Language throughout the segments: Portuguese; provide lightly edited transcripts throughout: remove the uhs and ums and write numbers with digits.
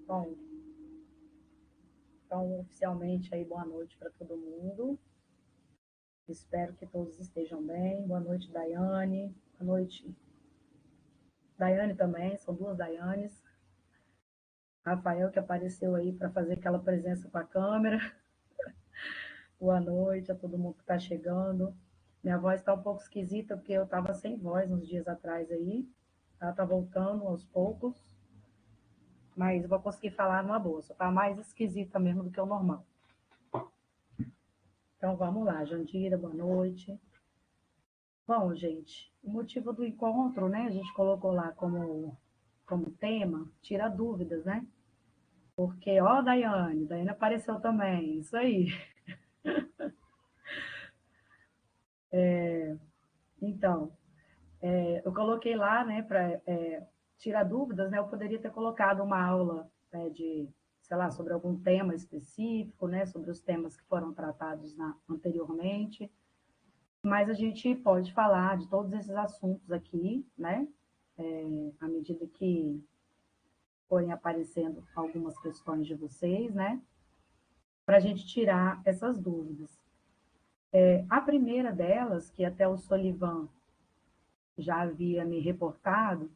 Bom, então, oficialmente aí, boa noite para todo mundo. Espero que todos estejam bem. Boa noite, Daiane. Boa noite, Daiane também, são duas Daianes. Rafael, que apareceu aí para fazer aquela presença com a câmera. Boa noite a todo mundo que está chegando. Minha voz está um pouco esquisita, porque eu estava sem voz uns dias atrás aí. Ela está voltando aos poucos, mas eu vou conseguir falar numa boa. Só está mais esquisita mesmo do que o normal. Então, vamos lá, Jandira, boa noite. Bom, gente, o motivo do encontro, né? A gente colocou lá como tema, tira dúvidas, né? Porque, ó, Daiane apareceu também, isso aí. Então, eu coloquei lá, né, para tirar dúvidas, né? Eu poderia ter colocado uma aula, né, de, sei lá, sobre algum tema específico, né? Sobre os temas que foram tratados anteriormente. Mas a gente pode falar de todos esses assuntos aqui, né? À medida que forem aparecendo algumas questões de vocês, né? Para a gente tirar essas dúvidas. A primeira delas, que até o Solivan já havia me reportado,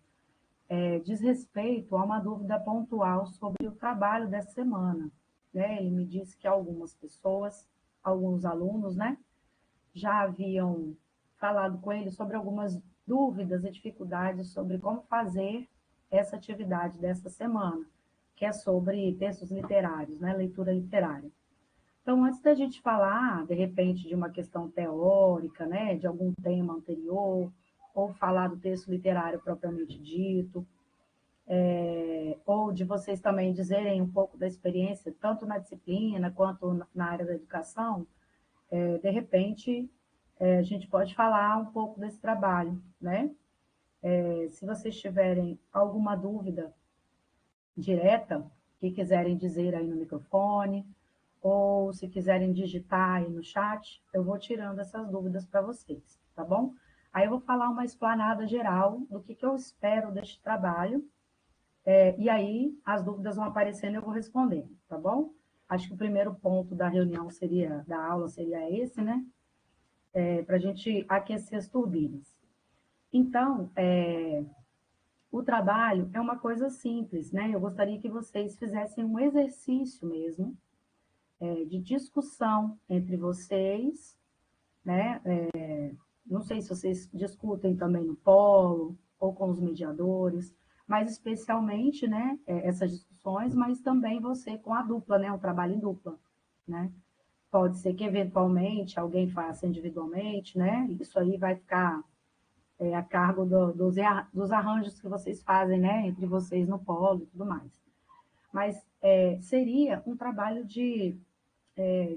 diz respeito a uma dúvida pontual sobre o trabalho dessa semana. Né? Ele me disse que algumas pessoas, alguns alunos, né, já haviam falado com ele sobre algumas dúvidas e dificuldades sobre como fazer essa atividade dessa semana, que é sobre textos literários, né, leitura literária. Então, antes da gente falar, de repente, de uma questão teórica, né, de algum tema anterior, ou falar do texto literário propriamente dito, ou de vocês também dizerem um pouco da experiência, tanto na disciplina quanto na área da educação, de repente, a gente pode falar um pouco desse trabalho, né? Se vocês tiverem alguma dúvida direta, que quiserem dizer aí no microfone, ou se quiserem digitar aí no chat, eu vou tirando essas dúvidas para vocês, tá bom? Aí eu vou falar uma explanada geral do que eu espero deste trabalho, e aí as dúvidas vão aparecendo e eu vou respondendo, tá bom? Acho que o primeiro ponto da reunião seria, da aula seria esse, né? Para a gente aquecer as turbinas. Então, o trabalho é uma coisa simples, né? Eu gostaria que vocês fizessem um exercício mesmo, de discussão entre vocês, né? Não sei se vocês discutem também no polo ou com os mediadores, mas especialmente, né, essas discussões, mas também você com a dupla, né, o trabalho em dupla, né? Pode ser que eventualmente alguém faça individualmente, né? Isso aí vai ficar a cargo dos arranjos que vocês fazem, né, entre vocês no polo e tudo mais. Mas seria um trabalho de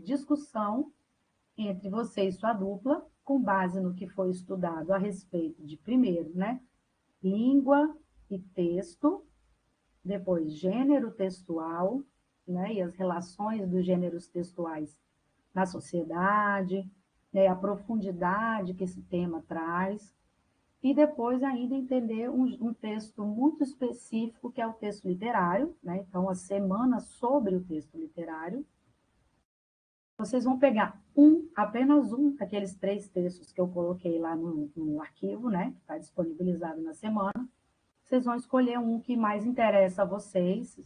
discussão entre você e sua dupla, com base no que foi estudado a respeito de, primeiro, né, língua e texto, depois gênero textual, né, e as relações dos gêneros textuais na sociedade, né, a profundidade que esse tema traz, e depois ainda entender um texto muito específico, que é o texto literário, né? Então, a semana sobre o texto literário. Vocês vão pegar apenas um daqueles 3 textos que eu coloquei lá no arquivo, né? Que está disponibilizado na semana. Vocês vão escolher um que mais interessa a vocês,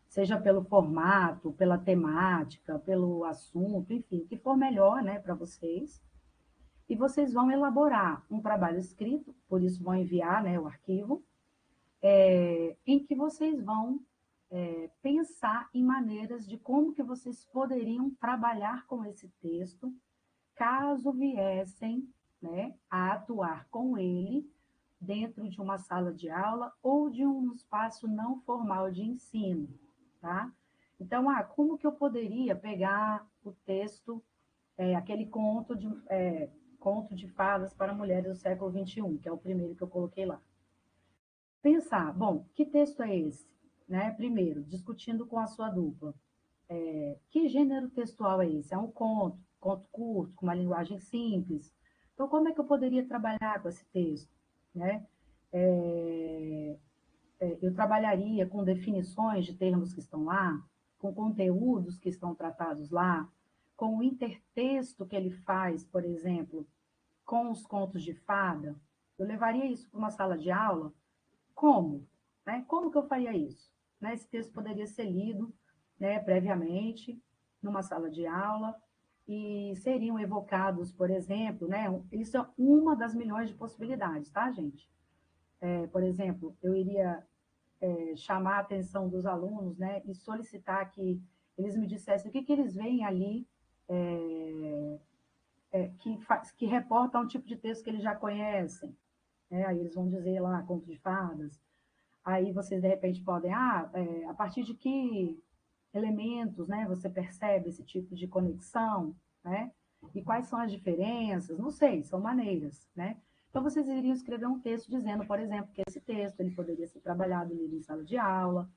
seja pelo formato, pela temática, pelo assunto, enfim, o que for melhor, né, para vocês. E vocês vão elaborar um trabalho escrito, por isso vão enviar, né, o arquivo, em que vocês vão pensar em maneiras de como que vocês poderiam trabalhar com esse texto, caso viessem, né, a atuar com ele dentro de uma sala de aula ou de um espaço não formal de ensino, tá? Então, como que eu poderia pegar o texto, aquele conto de fadas para mulheres do século XXI, que é o primeiro que eu coloquei lá. Pensar, bom, que texto é esse? Né? Primeiro, discutindo com a sua dupla. Que gênero textual é esse? É um conto curto, com uma linguagem simples. Então, como é que eu poderia trabalhar com esse texto? Né? eu trabalharia com definições de termos que estão lá, com conteúdos que estão tratados lá, com o intertexto que ele faz, por exemplo, com os contos de fada. Eu levaria isso para uma sala de aula? Como? Né? Como que eu faria isso? Né? Esse texto poderia ser lido, né, previamente, numa sala de aula, e seriam evocados, por exemplo, né, isso é uma das milhões de possibilidades, tá, gente? Por exemplo, eu iria chamar a atenção dos alunos, né, e solicitar que eles me dissessem o que eles veem ali, que reporta um tipo de texto que eles já conhecem. Né? Aí eles vão dizer lá, conto de fadas. Aí vocês, de repente, podem, a partir de que elementos, né, você percebe esse tipo de conexão, né? E quais são as diferenças? Não sei, são maneiras, né? Então, vocês iriam escrever um texto dizendo, por exemplo, que esse texto ele poderia ser trabalhado em sala de aula,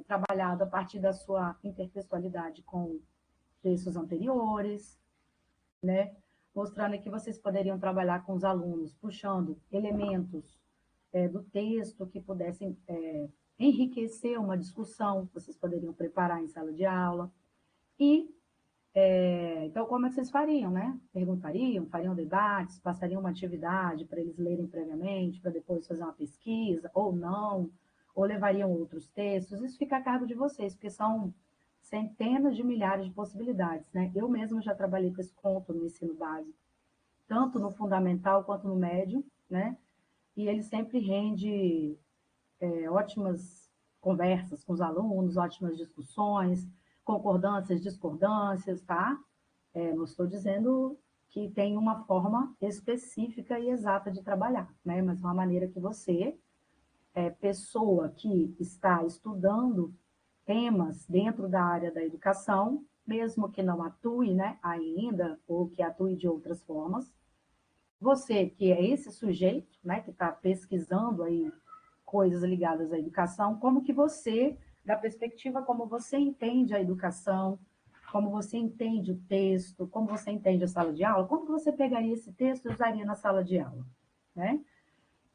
trabalhado a partir da sua intertextualidade com textos anteriores, né? Mostrando que vocês poderiam trabalhar com os alunos, puxando elementos do texto que pudessem enriquecer uma discussão, que vocês poderiam preparar em sala de aula. E, então, como é que vocês fariam, né? Perguntariam, fariam debates, passariam uma atividade para eles lerem previamente, para depois fazer uma pesquisa, ou não, ou levariam outros textos. Isso fica a cargo de vocês, porque são centenas de milhares de possibilidades, né? Eu mesma já trabalhei com esse conto no ensino básico, tanto no fundamental quanto no médio, né? E ele sempre rende ótimas conversas com os alunos, ótimas discussões, concordâncias, discordâncias, tá? Não estou dizendo que tem uma forma específica e exata de trabalhar, né? Mas uma maneira que você, pessoa que está estudando temas dentro da área da educação, mesmo que não atue, né, ainda, ou que atue de outras formas, você que é esse sujeito, né, que está pesquisando aí coisas ligadas à educação, como que você, da perspectiva como você entende a educação, como você entende o texto, como você entende a sala de aula, como que você pegaria esse texto e usaria na sala de aula, né?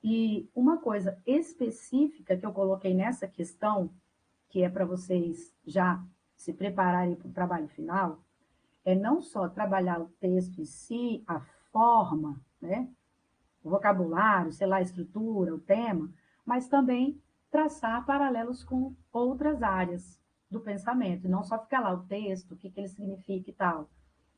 E uma coisa específica que eu coloquei nessa questão, que é para vocês já se prepararem para o trabalho final, é não só trabalhar o texto em si, a forma, né? O vocabulário, sei lá, a estrutura, o tema, mas também traçar paralelos com outras áreas do pensamento, e não só ficar lá o texto, o que ele significa e tal.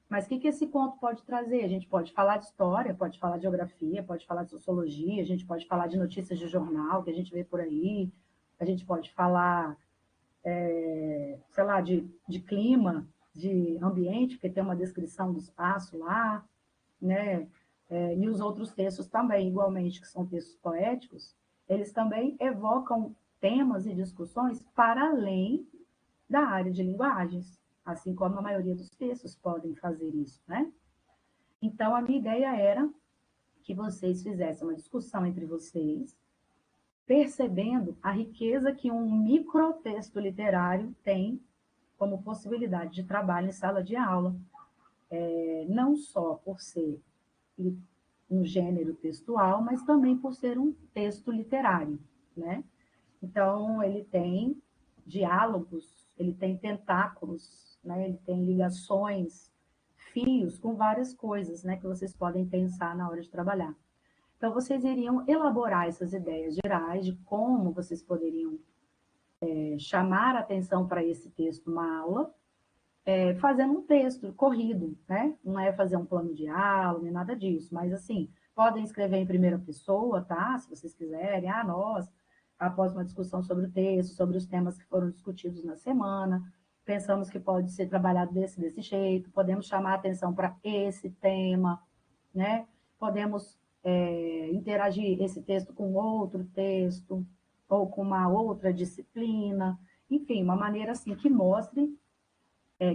Mas o que esse conto pode trazer? A gente pode falar de história, pode falar de geografia, pode falar de sociologia, a gente pode falar de notícias de jornal que a gente vê por aí, a gente pode falar, sei lá, de clima, de ambiente, porque tem uma descrição do espaço lá, né? E os outros textos também, igualmente, que são textos poéticos, eles também evocam temas e discussões para além da área de linguagens, assim como a maioria dos textos podem fazer isso, né? Então, a minha ideia era que vocês fizessem uma discussão entre vocês, percebendo a riqueza que um microtexto literário tem como possibilidade de trabalho em sala de aula, não só por ser um gênero textual, mas também por ser um texto literário, né? Então, ele tem diálogos, ele tem tentáculos, né? Ele tem ligações, fios com várias coisas, né? Que vocês podem pensar na hora de trabalhar. Então, vocês iriam elaborar essas ideias gerais de como vocês poderiam chamar a atenção para esse texto numa aula, fazendo um texto corrido, né? Não é fazer um plano de aula, nem nada disso, mas assim, podem escrever em primeira pessoa, tá? Se vocês quiserem, nós, após uma discussão sobre o texto, sobre os temas que foram discutidos na semana, pensamos que pode ser trabalhado desse jeito, podemos chamar a atenção para esse tema, né? Podemos interagir esse texto com outro texto, ou com uma outra disciplina, enfim, uma maneira assim que mostre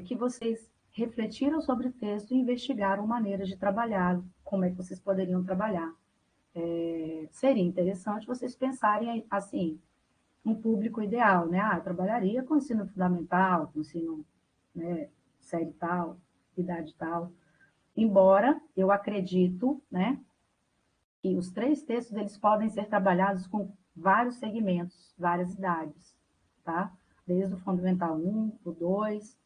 que vocês refletiram sobre o texto e investigaram maneiras de trabalhar, como é que vocês poderiam trabalhar. Seria interessante vocês pensarem assim, um público ideal, né? Eu trabalharia com ensino fundamental, com ensino, né, série tal, idade tal. Embora eu acredito, né, que os três textos eles podem ser trabalhados com vários segmentos, várias idades, tá? Desde o Fundamental 1, o 2,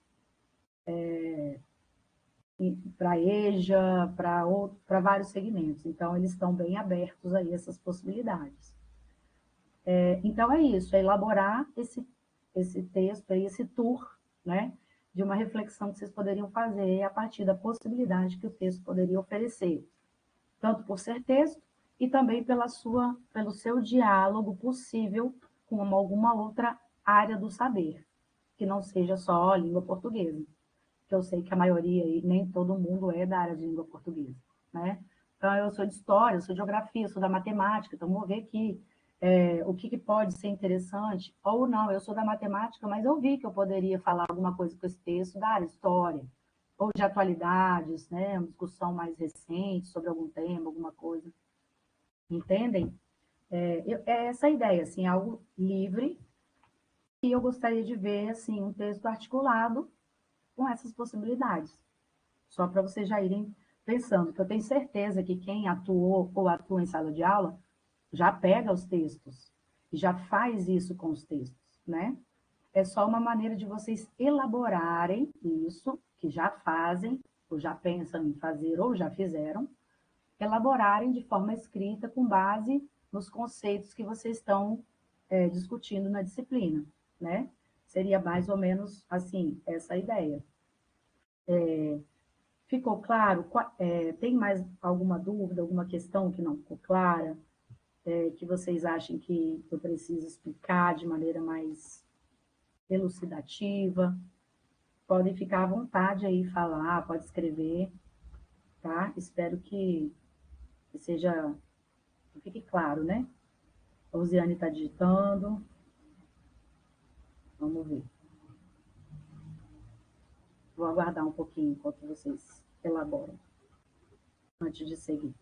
para a EJA, para vários segmentos. Então, eles estão bem abertos aí a essas possibilidades. Então, é isso, é elaborar esse texto, aí, esse tour, né, de uma reflexão que vocês poderiam fazer a partir da possibilidade que o texto poderia oferecer, tanto por ser texto e também pelo seu diálogo possível com alguma outra área do saber, que não seja só a língua portuguesa, que eu sei que a maioria, e nem todo mundo é da área de língua portuguesa, né? Então, eu sou de história, eu sou de geografia, eu sou da matemática, então vou ver aqui o que pode ser interessante, ou não, eu sou da matemática, mas eu vi que eu poderia falar alguma coisa com esse texto da área de história, ou de atualidades, né? Uma discussão mais recente sobre algum tema, alguma coisa. Entendem? É essa a ideia, assim, algo livre, e eu gostaria de ver, assim, um texto articulado com essas possibilidades. Só para vocês já irem pensando, que eu tenho certeza que quem atuou ou atua em sala de aula já pega os textos e já faz isso com os textos, né? É só uma maneira de vocês elaborarem isso, que já fazem, ou já pensam em fazer, ou já fizeram, elaborarem de forma escrita com base nos conceitos que vocês estão discutindo na disciplina, né? Seria mais ou menos assim, essa a ideia. Ficou claro? Tem mais alguma dúvida, alguma questão que não ficou clara, que vocês achem que eu preciso explicar de maneira mais elucidativa? Podem ficar à vontade aí, falar, pode escrever, tá? Espero que seja, que fique claro, né? A Rosiane está digitando, vamos ver. Vou aguardar um pouquinho enquanto vocês elaboram, antes de seguir.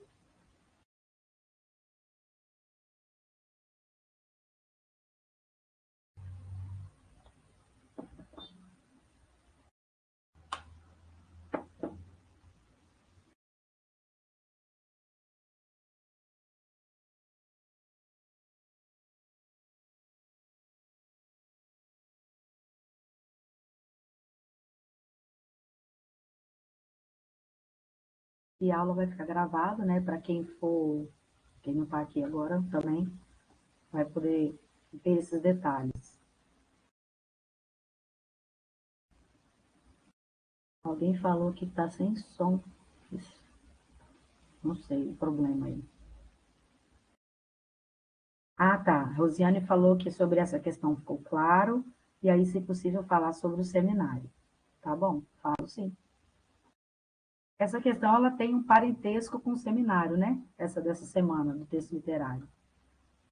E a aula vai ficar gravada, né? Para quem não está aqui agora também, vai poder ver esses detalhes. Alguém falou que está sem som. Não sei o problema aí. Ah, tá. Rosiane falou que sobre essa questão ficou claro, e aí, se possível, falar sobre o seminário. Tá bom? Falo sim. Essa questão ela tem um parentesco com o seminário, né? Essa dessa semana, do texto literário.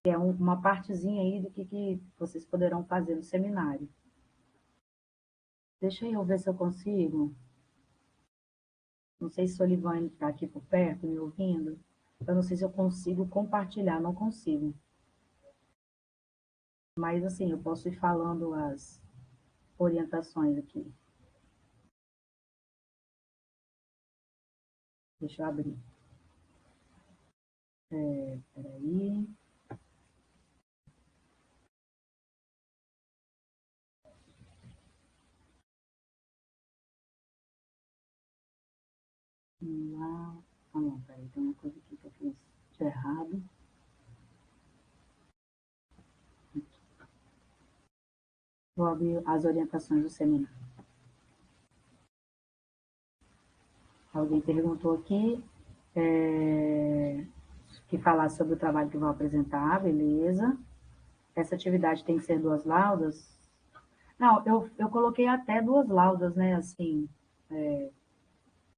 Que é uma partezinha aí do que vocês poderão fazer no seminário. Deixa eu ver se eu consigo. Não sei se o Olivane está aqui por perto, me ouvindo. Eu não sei se eu consigo compartilhar, não consigo. Mas, assim, eu posso ir falando as orientações aqui. Deixa eu abrir. Peraí. Lá. Ah, não, peraí, tem uma coisa aqui que eu fiz de errado. Vou abrir as orientações do seminário. Alguém perguntou aqui que falar sobre o trabalho que vão apresentar, beleza. Essa atividade tem que ser 2 laudas? Não, eu coloquei até 2 laudas, né, assim,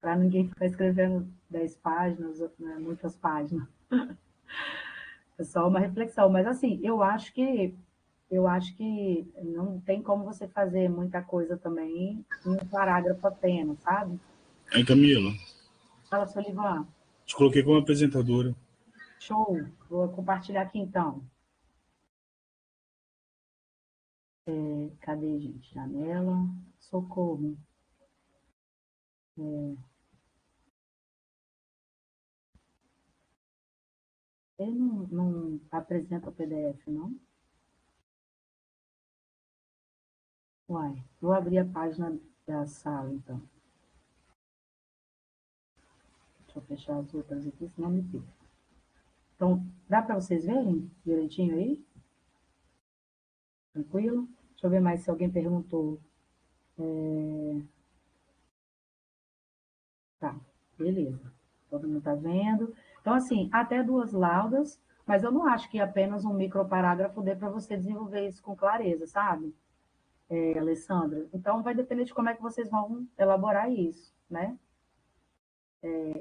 para ninguém ficar escrevendo 10 páginas, né, muitas páginas. É só uma reflexão, mas assim, eu acho que não tem como você fazer muita coisa também em um parágrafo apenas, sabe? Aí, Camila, Fala, Solivan. te coloquei como apresentadora. Show. Vou compartilhar aqui então. Cadê, gente? Janela. Socorro. Ele não apresenta o PDF, não? Uai, vou abrir a página da sala, então. Deixa eu fechar as outras aqui, senão me perco. Então, dá para vocês verem direitinho aí? Tranquilo? Deixa eu ver mais se alguém perguntou. Tá, beleza. Todo mundo está vendo. Então, assim, até 2 laudas, mas eu não acho que apenas um microparágrafo dê para você desenvolver isso com clareza, sabe, Alessandra? Então, vai depender de como é que vocês vão elaborar isso, né?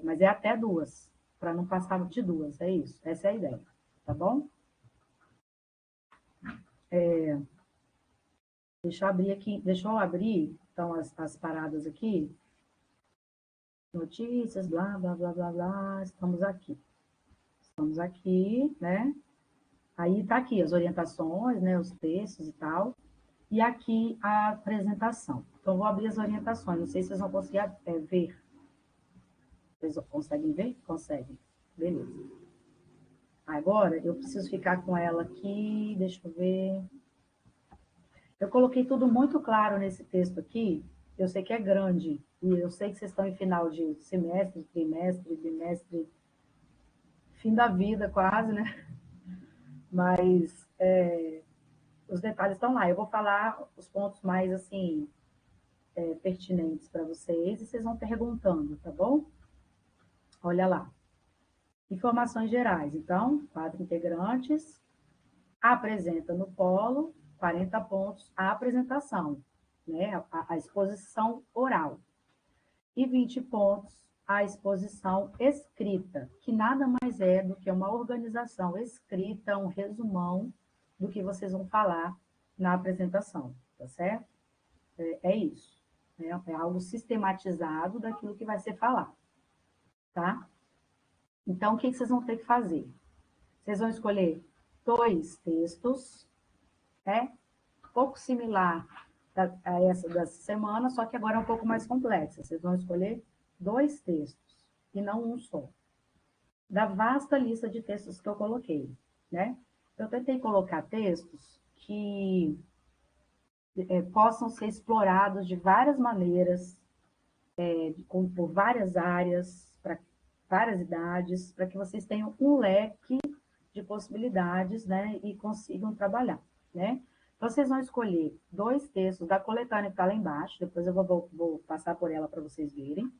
Mas é até 2, para não passar de 2, é isso. Essa é a ideia, tá bom? Deixa eu abrir aqui, então, as paradas aqui. Notícias, blá, blá, blá, blá, blá, estamos aqui. Estamos aqui, né? Aí tá aqui as orientações, né, os textos e tal, e aqui a apresentação. Então, vou abrir as orientações, não sei se vocês vão conseguir ver. Vocês conseguem ver? Conseguem. Beleza. Agora, eu preciso ficar com ela aqui, deixa eu ver. Eu coloquei tudo muito claro nesse texto aqui, eu sei que é grande, e eu sei que vocês estão em final de semestre, trimestre, bimestre, fim da vida quase, né? Mas os detalhes estão lá. Eu vou falar os pontos mais, assim, pertinentes para vocês e vocês vão perguntando, tá bom? Olha lá. Informações gerais. Então, 4 integrantes, apresenta no polo, 40 pontos a apresentação, né? A exposição oral. E 20 pontos a exposição escrita, que nada mais é do que uma organização escrita, um resumão do que vocês vão falar na apresentação, tá certo? É isso. É algo sistematizado daquilo que vai ser falado, tá? Então, o que vocês vão ter que fazer? Vocês vão escolher 2 textos, né? Um pouco similar a essa dessa semana, só que agora é um pouco mais complexa. Vocês vão escolher 2 textos, e não um só. Da vasta lista de textos que eu coloquei, né? Eu tentei colocar textos que possam ser explorados de várias maneiras, por várias áreas, para várias idades, para que vocês tenham um leque de possibilidades, né, e consigam trabalhar, né? Então, vocês vão escolher 2 textos da coletânea que está lá embaixo, depois eu vou passar por ela para vocês verem,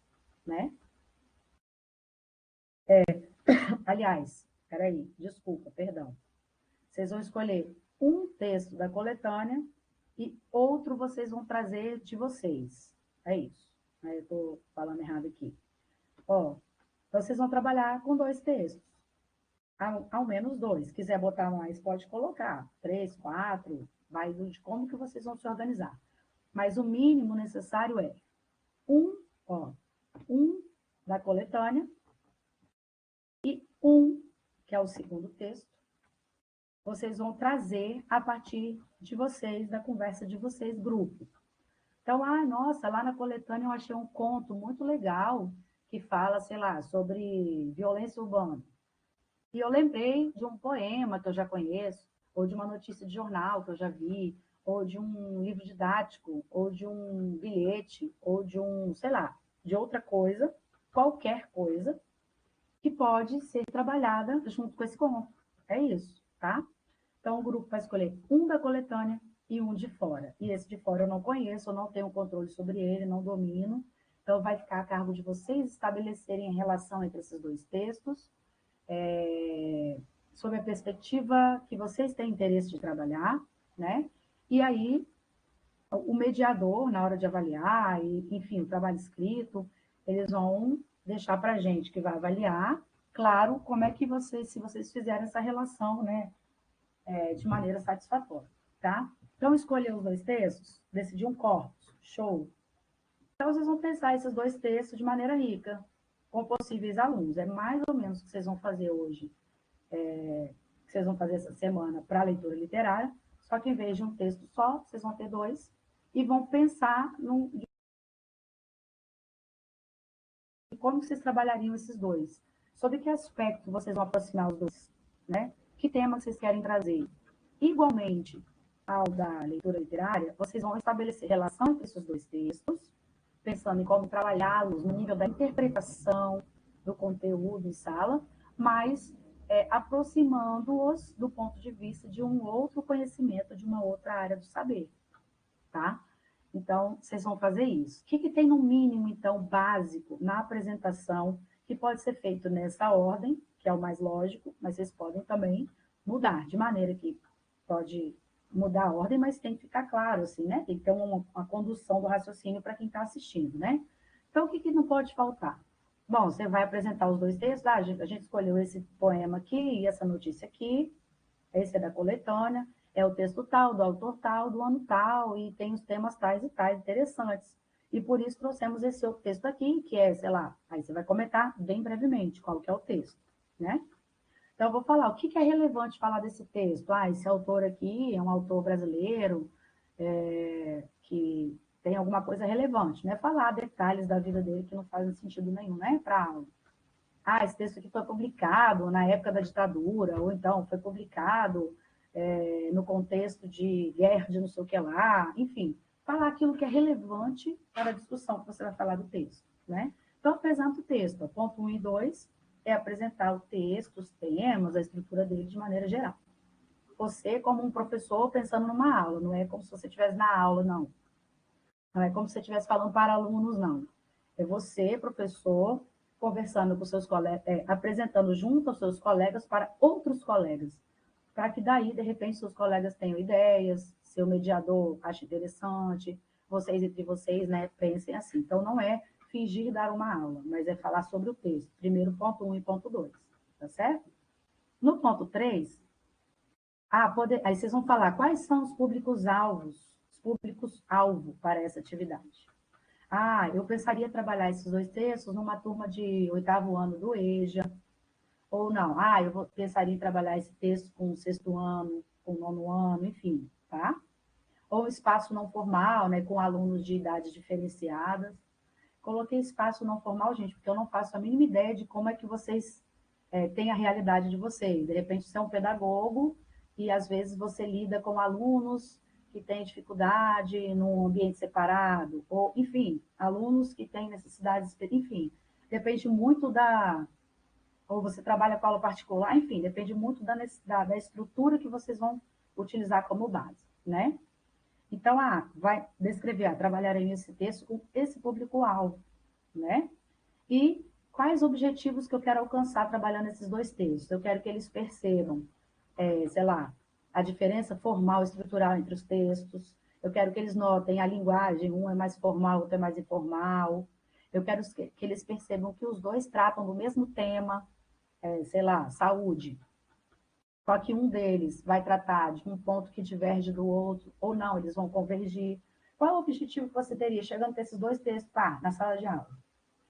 né? Aliás, peraí, desculpa, perdão. Vocês vão escolher um texto da coletânea e outro vocês vão trazer de vocês. É isso. Eu estou falando errado aqui. Ó, então vocês vão trabalhar com 2 textos. Ao menos 2. Se quiser botar mais, pode colocar. 3, 4, vai de como que vocês vão se organizar. Mas o mínimo necessário é um, ó, um da coletânea e um, que é o segundo texto, vocês vão trazer a partir de vocês, da conversa de vocês, grupo. Então, nossa, lá na coletânea eu achei um conto muito legal que fala, sei lá, sobre violência urbana. E eu lembrei de um poema que eu já conheço, ou de uma notícia de jornal que eu já vi, ou de um livro didático, ou de um bilhete, ou de um, sei lá, de outra coisa, qualquer coisa, que pode ser trabalhada junto com esse conto. É isso, tá? Então, o grupo vai escolher um da coletânea e um de fora. E esse de fora eu não conheço, eu não tenho controle sobre ele, não domino. Então, vai ficar a cargo de vocês estabelecerem a relação entre esses 2 textos, sob a perspectiva que vocês têm interesse de trabalhar, né? E aí, o mediador, na hora de avaliar, e, enfim, o trabalho escrito, eles vão deixar para a gente que vai avaliar, claro, como é que vocês, se vocês fizerem essa relação, né, de maneira satisfatória, tá? Então, escolher os 2 textos, decidir um corpus, show. Então, vocês vão pensar esses 2 textos de maneira rica, com possíveis alunos. É mais ou menos o que vocês vão fazer hoje, que vocês vão fazer essa semana para a leitura literária, só que em vez de um texto só, vocês vão ter 2, e vão pensar como vocês trabalhariam esses 2. Sobre que aspecto vocês vão aproximar os 2, né? Que tema vocês querem trazer? Igualmente ao da leitura literária, vocês vão estabelecer relação entre esses dois textos, pensando em como trabalhá-los no nível da interpretação do conteúdo em sala, mas aproximando-os do ponto de vista de um outro conhecimento, de uma outra área do saber, tá? Então, vocês vão fazer isso. O que tem no mínimo, então, básico na apresentação, que pode ser feito nessa ordem, que é o mais lógico, mas vocês podem também mudar, de maneira que pode mudar a ordem, mas tem que ficar claro, assim, né? Tem que ter uma condução do raciocínio para quem está assistindo, né? Então, o que não pode faltar? Bom, você vai apresentar os dois textos, a gente escolheu esse poema aqui e essa notícia aqui, esse é da coletânea, é o texto tal, do autor tal, do ano tal, e tem os temas tais e tais interessantes. E por isso trouxemos esse outro texto aqui, que é, sei lá, aí você vai comentar bem brevemente qual que é o texto, né? Então, eu vou falar o que é relevante falar desse texto. Ah, esse autor aqui é um autor brasileiro que tem alguma coisa relevante, né? Falar detalhes da vida dele que não fazem sentido nenhum, né? Para aula. Ah, esse texto aqui foi publicado na época da ditadura, ou então foi publicado no contexto de guerra de não sei o que lá, enfim, falar aquilo que é relevante para a discussão que você vai falar do texto, né? Então, apresenta o texto. Ponto 1 e 2 é apresentar o texto, os temas, a estrutura dele de maneira geral. Você, como um professor, pensando numa aula, não é como se você estivesse na aula, não. Não é como se você estivesse falando para alunos, não. É você, professor, conversando com seus colegas, apresentando junto aos seus colegas para outros colegas, para que daí, de repente, seus colegas tenham ideias, seu mediador ache interessante, vocês entre vocês, né, pensem assim. Então, não é fingir dar uma aula, mas é falar sobre o texto. Primeiro, ponto 1 e ponto 2, tá certo? No ponto 3, aí vocês vão falar quais são os públicos-alvos, os públicos-alvo para essa atividade. Ah, eu pensaria trabalhar esses dois textos numa turma de 8º ano do EJA, ou não, eu pensaria em trabalhar esse texto com o 6º ano, com o 9º ano, enfim, tá? Ou espaço não formal, né, com alunos de idades diferenciadas. Coloquei espaço não formal, gente, porque eu não faço a mínima ideia de como é que vocês têm a realidade de vocês. De repente, você é um pedagogo e, às vezes, você lida com alunos que têm dificuldade num ambiente separado, ou, enfim, alunos que têm necessidades, enfim, depende muito ou você trabalha com aula particular, enfim, depende muito da estrutura que vocês vão utilizar como base, né? Então, vai descrever, trabalharei esse texto com esse público-alvo, né? E quais objetivos que eu quero alcançar trabalhando esses dois textos? Eu quero que eles percebam, sei lá, a diferença formal e estrutural entre os textos. Eu quero que eles notem a linguagem, um é mais formal, outro é mais informal. Eu quero que eles percebam que os dois tratam do mesmo tema, sei lá, saúde. Só que um deles vai tratar de um ponto que diverge do outro, ou não, eles vão convergir. Qual é o objetivo que você teria chegando com esses dois textos na sala de aula?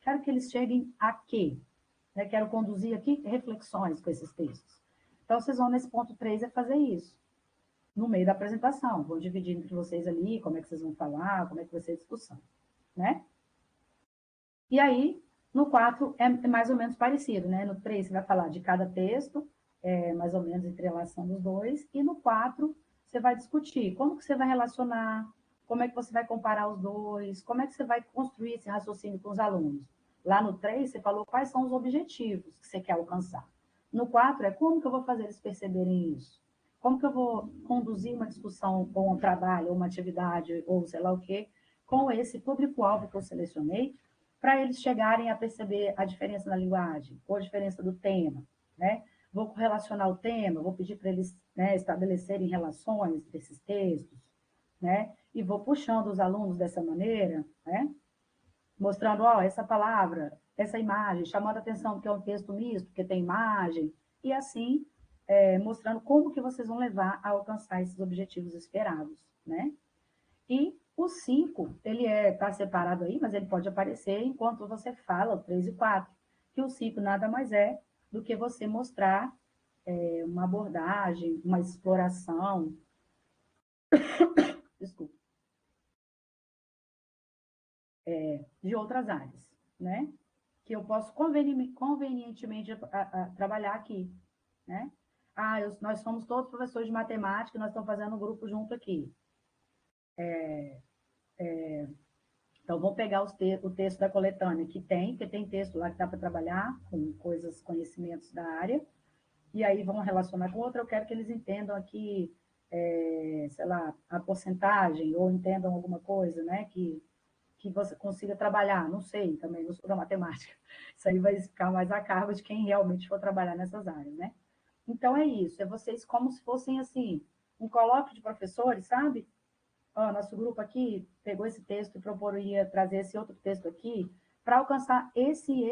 Quero que eles cheguem a quê? Quero conduzir aqui reflexões com esses textos. Então, vocês vão nesse ponto 3 fazer isso, no meio da apresentação. Vou dividir entre vocês ali, como é que vocês vão falar, como é que vai ser a discussão, né? E aí, no 4 é mais ou menos parecido, né? No 3 você vai falar de cada texto, mais ou menos entre relação dos dois, e no 4 você vai discutir como que você vai relacionar, como é que você vai comparar os dois, como é que você vai construir esse raciocínio com os alunos. Lá no 3 você falou quais são os objetivos que você quer alcançar. No 4 é como que eu vou fazer eles perceberem isso. Como que eu vou conduzir uma discussão ou um trabalho, ou uma atividade, ou sei lá o quê, com esse público-alvo que eu selecionei, para eles chegarem a perceber a diferença na linguagem, ou a diferença do tema, né? Vou relacionar o tema, vou pedir para eles, né, estabelecerem relações desses textos, né? E vou puxando os alunos dessa maneira, né? Mostrando, essa palavra, essa imagem, chamando a atenção que é um texto misto, porque tem imagem, e assim, mostrando como que vocês vão levar a alcançar esses objetivos esperados, né? E o 5, ele está separado aí, mas ele pode aparecer enquanto você fala, o 3 e 4, que o 5 nada mais é do que você mostrar uma abordagem, uma exploração, desculpa, de outras áreas, né? Que eu posso convenientemente trabalhar aqui, né? nós somos todos professores de matemática, nós estamos fazendo um grupo junto aqui. Então, vamos pegar o texto da coletânea que tem, porque tem texto lá que dá para trabalhar com coisas, conhecimentos da área, e aí vão relacionar com outra. Eu quero que eles entendam aqui, sei lá, a porcentagem, ou entendam alguma coisa, né, que você consiga trabalhar. Não sei, também não sou da matemática. Isso aí vai ficar mais a cargo de quem realmente for trabalhar nessas áreas, né? Então, é isso, é vocês como se fossem, assim, um colóquio de professores, sabe? Ó, nosso grupo aqui pegou esse texto e proporia trazer esse outro texto aqui para alcançar esse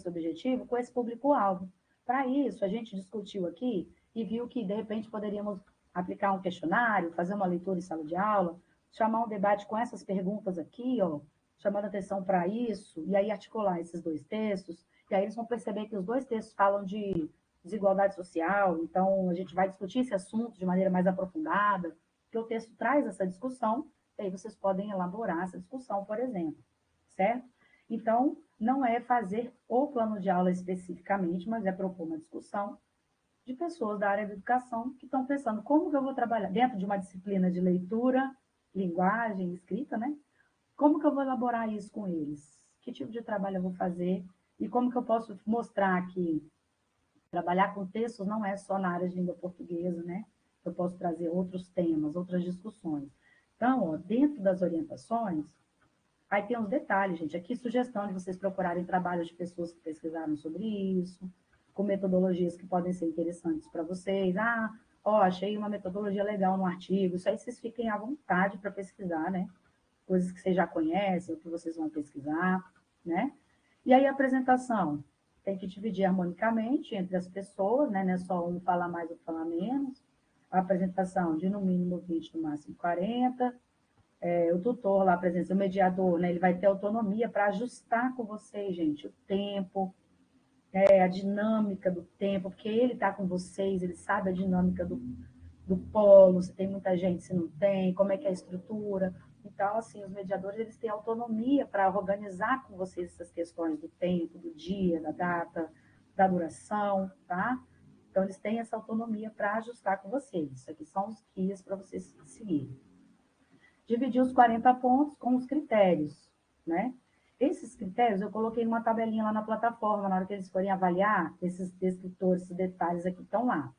objetivo com esse público-alvo. Para isso, a gente discutiu aqui e viu que, de repente, poderíamos aplicar um questionário, fazer uma leitura em sala de aula, chamar um debate com essas perguntas aqui, ó, chamando atenção para isso, e aí articular esses dois textos, e aí eles vão perceber que os dois textos falam de desigualdade social, então a gente vai discutir esse assunto de maneira mais aprofundada, que o texto traz essa discussão, e aí vocês podem elaborar essa discussão, por exemplo, certo? Então, não é fazer o plano de aula especificamente, mas é propor uma discussão de pessoas da área da educação que estão pensando como que eu vou trabalhar dentro de uma disciplina de leitura, linguagem, escrita, né? Como que eu vou elaborar isso com eles? Que tipo de trabalho eu vou fazer? E como que eu posso mostrar que trabalhar com textos não é só na área de língua portuguesa, né? Eu posso trazer outros temas, outras discussões. Então, ó, dentro das orientações, aí tem uns detalhes, gente. Aqui, sugestão de vocês procurarem trabalhos de pessoas que pesquisaram sobre isso, com metodologias que podem ser interessantes para vocês. Ó, achei uma metodologia legal no artigo. Isso aí vocês fiquem à vontade para pesquisar, né? Coisas que vocês já conhecem, ou que vocês vão pesquisar, né? E aí, a apresentação tem que dividir harmonicamente entre as pessoas, né? Não é só um falar mais ou falar menos. A apresentação de no mínimo 20, no máximo 40. O tutor lá, a presença, o mediador, né? Ele vai ter autonomia para ajustar com vocês, gente, o tempo, a dinâmica do tempo, porque ele está com vocês, ele sabe a dinâmica do polo, se tem muita gente, se não tem, como é que é a estrutura. Então, assim, os mediadores, eles têm autonomia para organizar com vocês essas questões do tempo, do dia, da data, da duração, tá? Então, eles têm essa autonomia para ajustar com vocês. Isso aqui são os guias para vocês seguirem. Dividir os 40 pontos com os critérios, né? Esses critérios eu coloquei numa tabelinha lá na plataforma, na hora que eles forem avaliar, esses descritores, esses detalhes aqui estão lá.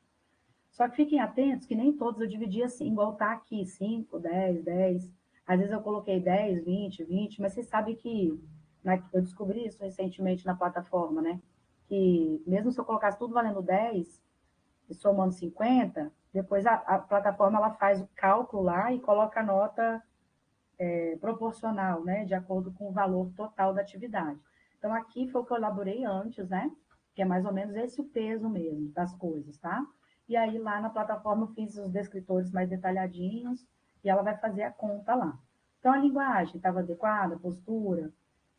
Só que fiquem atentos que nem todos eu dividi assim, igual está aqui, 5, 10, 10. Às vezes eu coloquei 10, 20, 20, mas vocês sabem que eu descobri isso recentemente na plataforma, né? Que mesmo se eu colocasse tudo valendo 10 e somando 50, depois a plataforma ela faz o cálculo lá e coloca a nota proporcional, né? De acordo com o valor total da atividade. Então, aqui foi o que eu elaborei antes, né? Que é mais ou menos esse o peso mesmo das coisas, tá? E aí, lá na plataforma, eu fiz os descritores mais detalhadinhos e ela vai fazer a conta lá. Então, a linguagem estava adequada, a postura,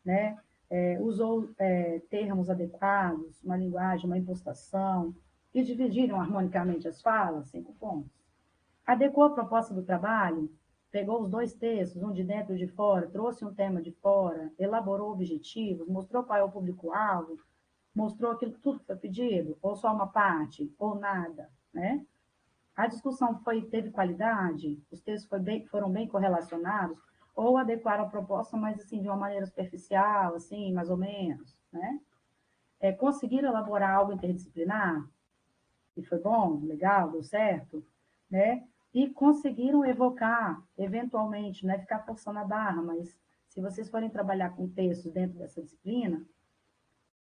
né? Usou termos adequados, uma linguagem, uma impostação, e dividiram harmonicamente as falas, 5 pontos. Adequou a proposta do trabalho, pegou os dois textos, um de dentro e de fora, trouxe um tema de fora, elaborou objetivos, mostrou qual é o público-alvo, mostrou aquilo tudo que foi pedido, ou só uma parte, ou nada, né? A discussão teve qualidade, os textos foram bem correlacionados, ou adequaram a proposta, mas assim, de uma maneira superficial, assim, mais ou menos, né? Conseguiram elaborar algo interdisciplinar, e foi bom, legal, deu certo, né? E conseguiram evocar, eventualmente, não é ficar forçando a barra, mas se vocês forem trabalhar com textos dentro dessa disciplina,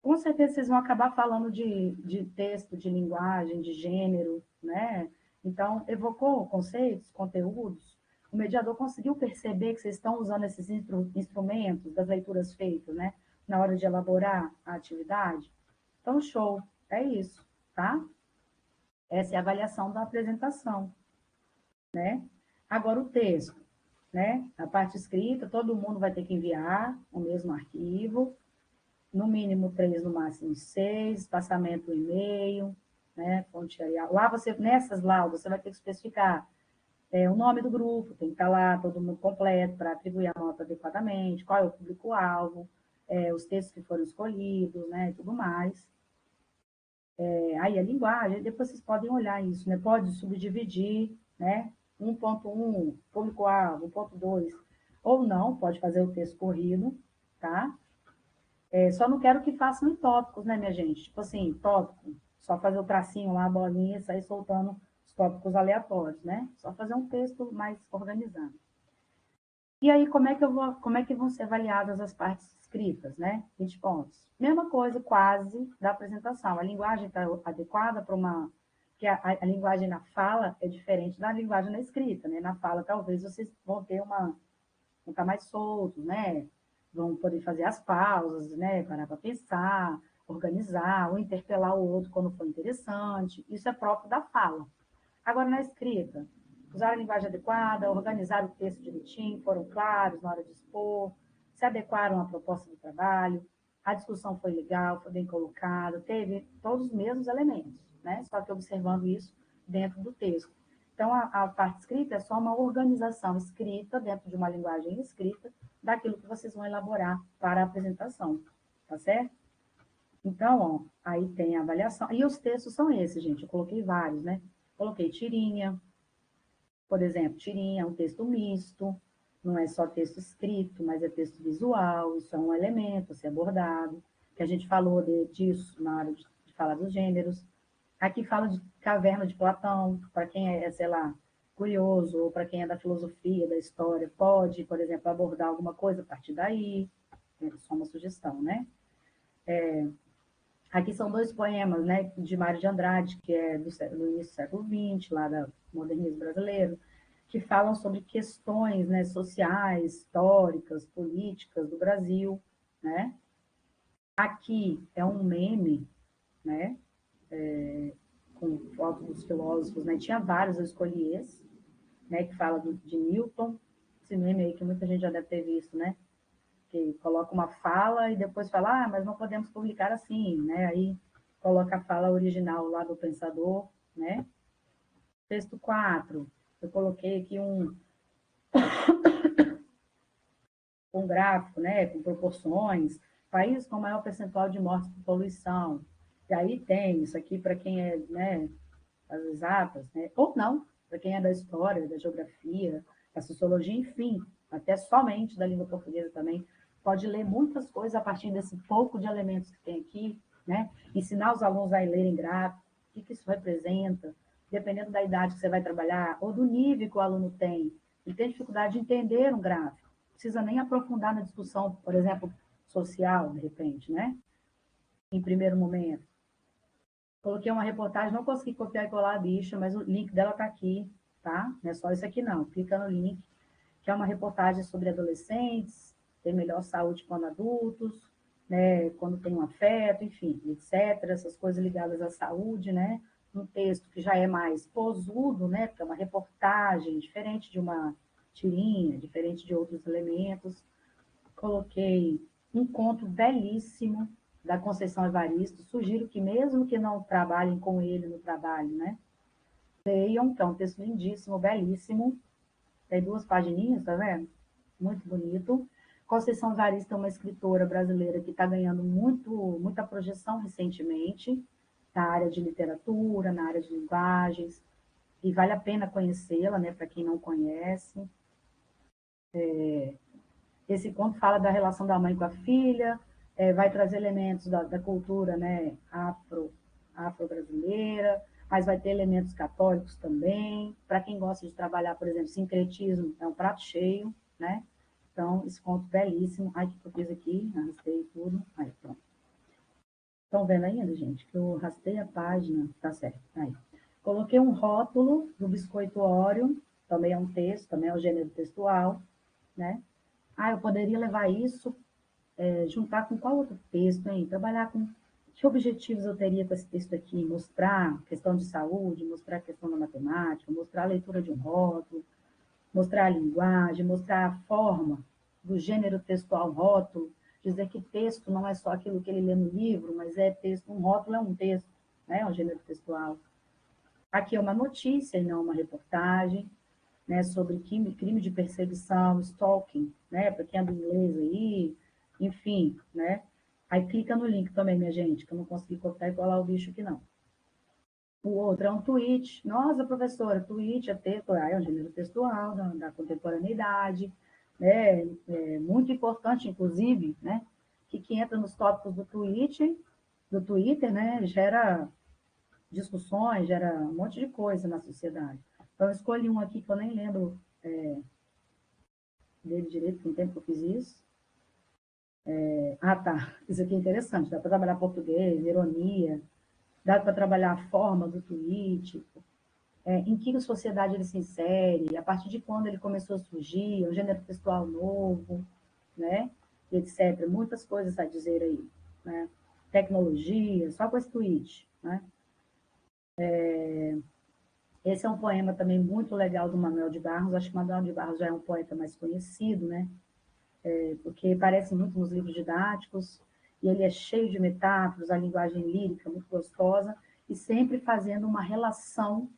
com certeza vocês vão acabar falando de texto, de linguagem, de gênero, né? Então, evocou conceitos, conteúdos, o mediador conseguiu perceber que vocês estão usando esses instrumentos das leituras feitas, né? Na hora de elaborar a atividade. Então, show, é isso, tá? Essa é a avaliação da apresentação, né? Agora, o texto, né? A parte escrita, todo mundo vai ter que enviar o mesmo arquivo, no mínimo 3, no máximo 6, espaçamento e e-mail, né? Fonte Arial. Lá nessas laudas, você vai ter que especificar o nome do grupo, tem que estar lá todo mundo completo para atribuir a nota adequadamente, qual é o público-alvo, os textos que foram escolhidos, né? E tudo mais. Aí a linguagem, depois vocês podem olhar isso, né? Pode subdividir, né? 1.1, público-alvo, 1.2, ou não, pode fazer o texto corrido, tá? Só não quero que façam em tópicos, né, minha gente? Tipo assim, tópico, só fazer o tracinho lá, a bolinha, e sair soltando os tópicos aleatórios, né? Só fazer um texto mais organizado. E aí, como é que vão ser avaliadas as partes escritas, né? 20 pontos. Mesma coisa, quase, da apresentação. A linguagem está adequada para uma... Porque a linguagem na fala é diferente da linguagem na escrita, né? Na fala, talvez, vocês vão ter vão estar mais soltos, né? Vão poder fazer as pausas, né? Parar para pensar, organizar, ou interpelar o outro quando for interessante. Isso é próprio da fala. Agora, na escrita, usaram a linguagem adequada, organizaram o texto direitinho, foram claros na hora de expor, se adequaram à proposta do trabalho, a discussão foi legal, foi bem colocada, teve todos os mesmos elementos, né? Só que observando isso dentro do texto. Então, a parte escrita é só uma organização escrita, dentro de uma linguagem escrita, daquilo que vocês vão elaborar para a apresentação, tá certo? Então, ó, aí tem a avaliação. E os textos são esses, gente. Eu coloquei vários, né? Coloquei tirinha, por exemplo, tirinha é um texto misto, não é só texto escrito, mas é texto visual, isso é um elemento a ser abordado, que a gente falou disso na hora de falar dos gêneros. Aqui fala de Caverna de Platão, para quem é, sei lá, curioso, ou para quem é da filosofia, da história, pode, por exemplo, abordar alguma coisa a partir daí, é só uma sugestão, né? Aqui são dois poemas, né, de Mário de Andrade, que é do início do século XX, lá do modernismo brasileiro, que falam sobre questões, né, sociais, históricas, políticas do Brasil, né? Aqui é um meme, né, com fotos dos filósofos, né? Tinha vários, eu escolhi esse, né, que fala de Newton, esse meme aí que muita gente já deve ter visto, né? Que coloca uma fala e depois fala, mas não podemos publicar assim, né? Aí coloca a fala original lá do pensador, né? Texto 4, eu coloquei aqui um gráfico, né, com proporções, país com maior percentual de mortes por poluição. E aí tem isso aqui para quem é, né, das exatas, né? Ou não, para quem é da história, da geografia, da sociologia, enfim, até somente da língua portuguesa também, pode ler muitas coisas a partir desse pouco de elementos que tem aqui, né? Ensinar os alunos a lerem gráfico, o que isso representa, dependendo da idade que você vai trabalhar, ou do nível que o aluno tem. Ele tem dificuldade de entender um gráfico, não precisa nem aprofundar na discussão, por exemplo, social, de repente, né? Em primeiro momento. Coloquei uma reportagem, não consegui copiar e colar a bicha, mas o link dela está aqui, tá? Não é só isso aqui não. Clica no link, que é uma reportagem sobre adolescentes, ter melhor saúde quando adultos, né? Quando tem um afeto, enfim, etc. Essas coisas ligadas à saúde, né? Um texto que já é mais posudo, né? Porque é uma reportagem, diferente de uma tirinha, diferente de outros elementos. Coloquei um conto belíssimo da Conceição Evaristo. Sugiro que, mesmo que não trabalhem com ele no trabalho, né? Leiam, que é um texto lindíssimo, belíssimo. Tem 2 pagininhas, tá vendo? Muito bonito. Conceição Evaristo é uma escritora brasileira que está ganhando muita projeção recentemente na área de literatura, na área de linguagens, e vale a pena conhecê-la, né, para quem não conhece. Esse conto fala da relação da mãe com a filha, vai trazer elementos da cultura, né, afro-brasileira, mas vai ter elementos católicos também. Para quem gosta de trabalhar, por exemplo, sincretismo, é um prato cheio, né? Então, esse conto belíssimo. Ai, o que eu fiz aqui? Arrastei tudo. Aí, pronto. Estão vendo ainda, gente? Que eu arrastei a página. Tá certo. Aí. Coloquei um rótulo do biscoito Oreo, também é um texto, também é o gênero textual, né? Eu poderia levar isso, juntar com qual outro texto, hein? Trabalhar com que objetivos eu teria com esse texto aqui? Mostrar questão de saúde, mostrar a questão da matemática, mostrar a leitura de um rótulo, mostrar a linguagem, mostrar a forma do gênero textual rótulo, dizer que texto não é só aquilo que ele lê no livro, mas é texto, um rótulo é um texto, né? É um gênero textual. Aqui é uma notícia e não uma reportagem, né, sobre crime de perseguição, stalking, né, para quem é do inglês aí, enfim, né. Aí clica no link também, minha gente, que eu não consegui copiar e colar o bicho aqui, não. O outro é um tweet. Nossa, professora, tweet é texto, é um gênero textual da contemporaneidade, né? É muito importante, inclusive, né? Que entra nos tópicos do Twitter, né? Gera discussões, gera um monte de coisa na sociedade. Então, eu escolhi um aqui que eu nem lembro dele direito, tem tempo que eu fiz isso. Tá. Isso aqui é interessante. Dá para trabalhar português, ironia, dá para trabalhar a forma do tweet, em que sociedade ele se insere, a partir de quando ele começou a surgir, um gênero textual novo, né? Etc. Muitas coisas a dizer aí, né? Tecnologia, só com esse tweet, né? Esse é um poema também muito legal do Manuel de Barros. Acho que Manuel de Barros já é um poeta mais conhecido, né? Porque parece muito nos livros didáticos, e ele é cheio de metáforas, a linguagem lírica muito gostosa, e sempre fazendo uma relação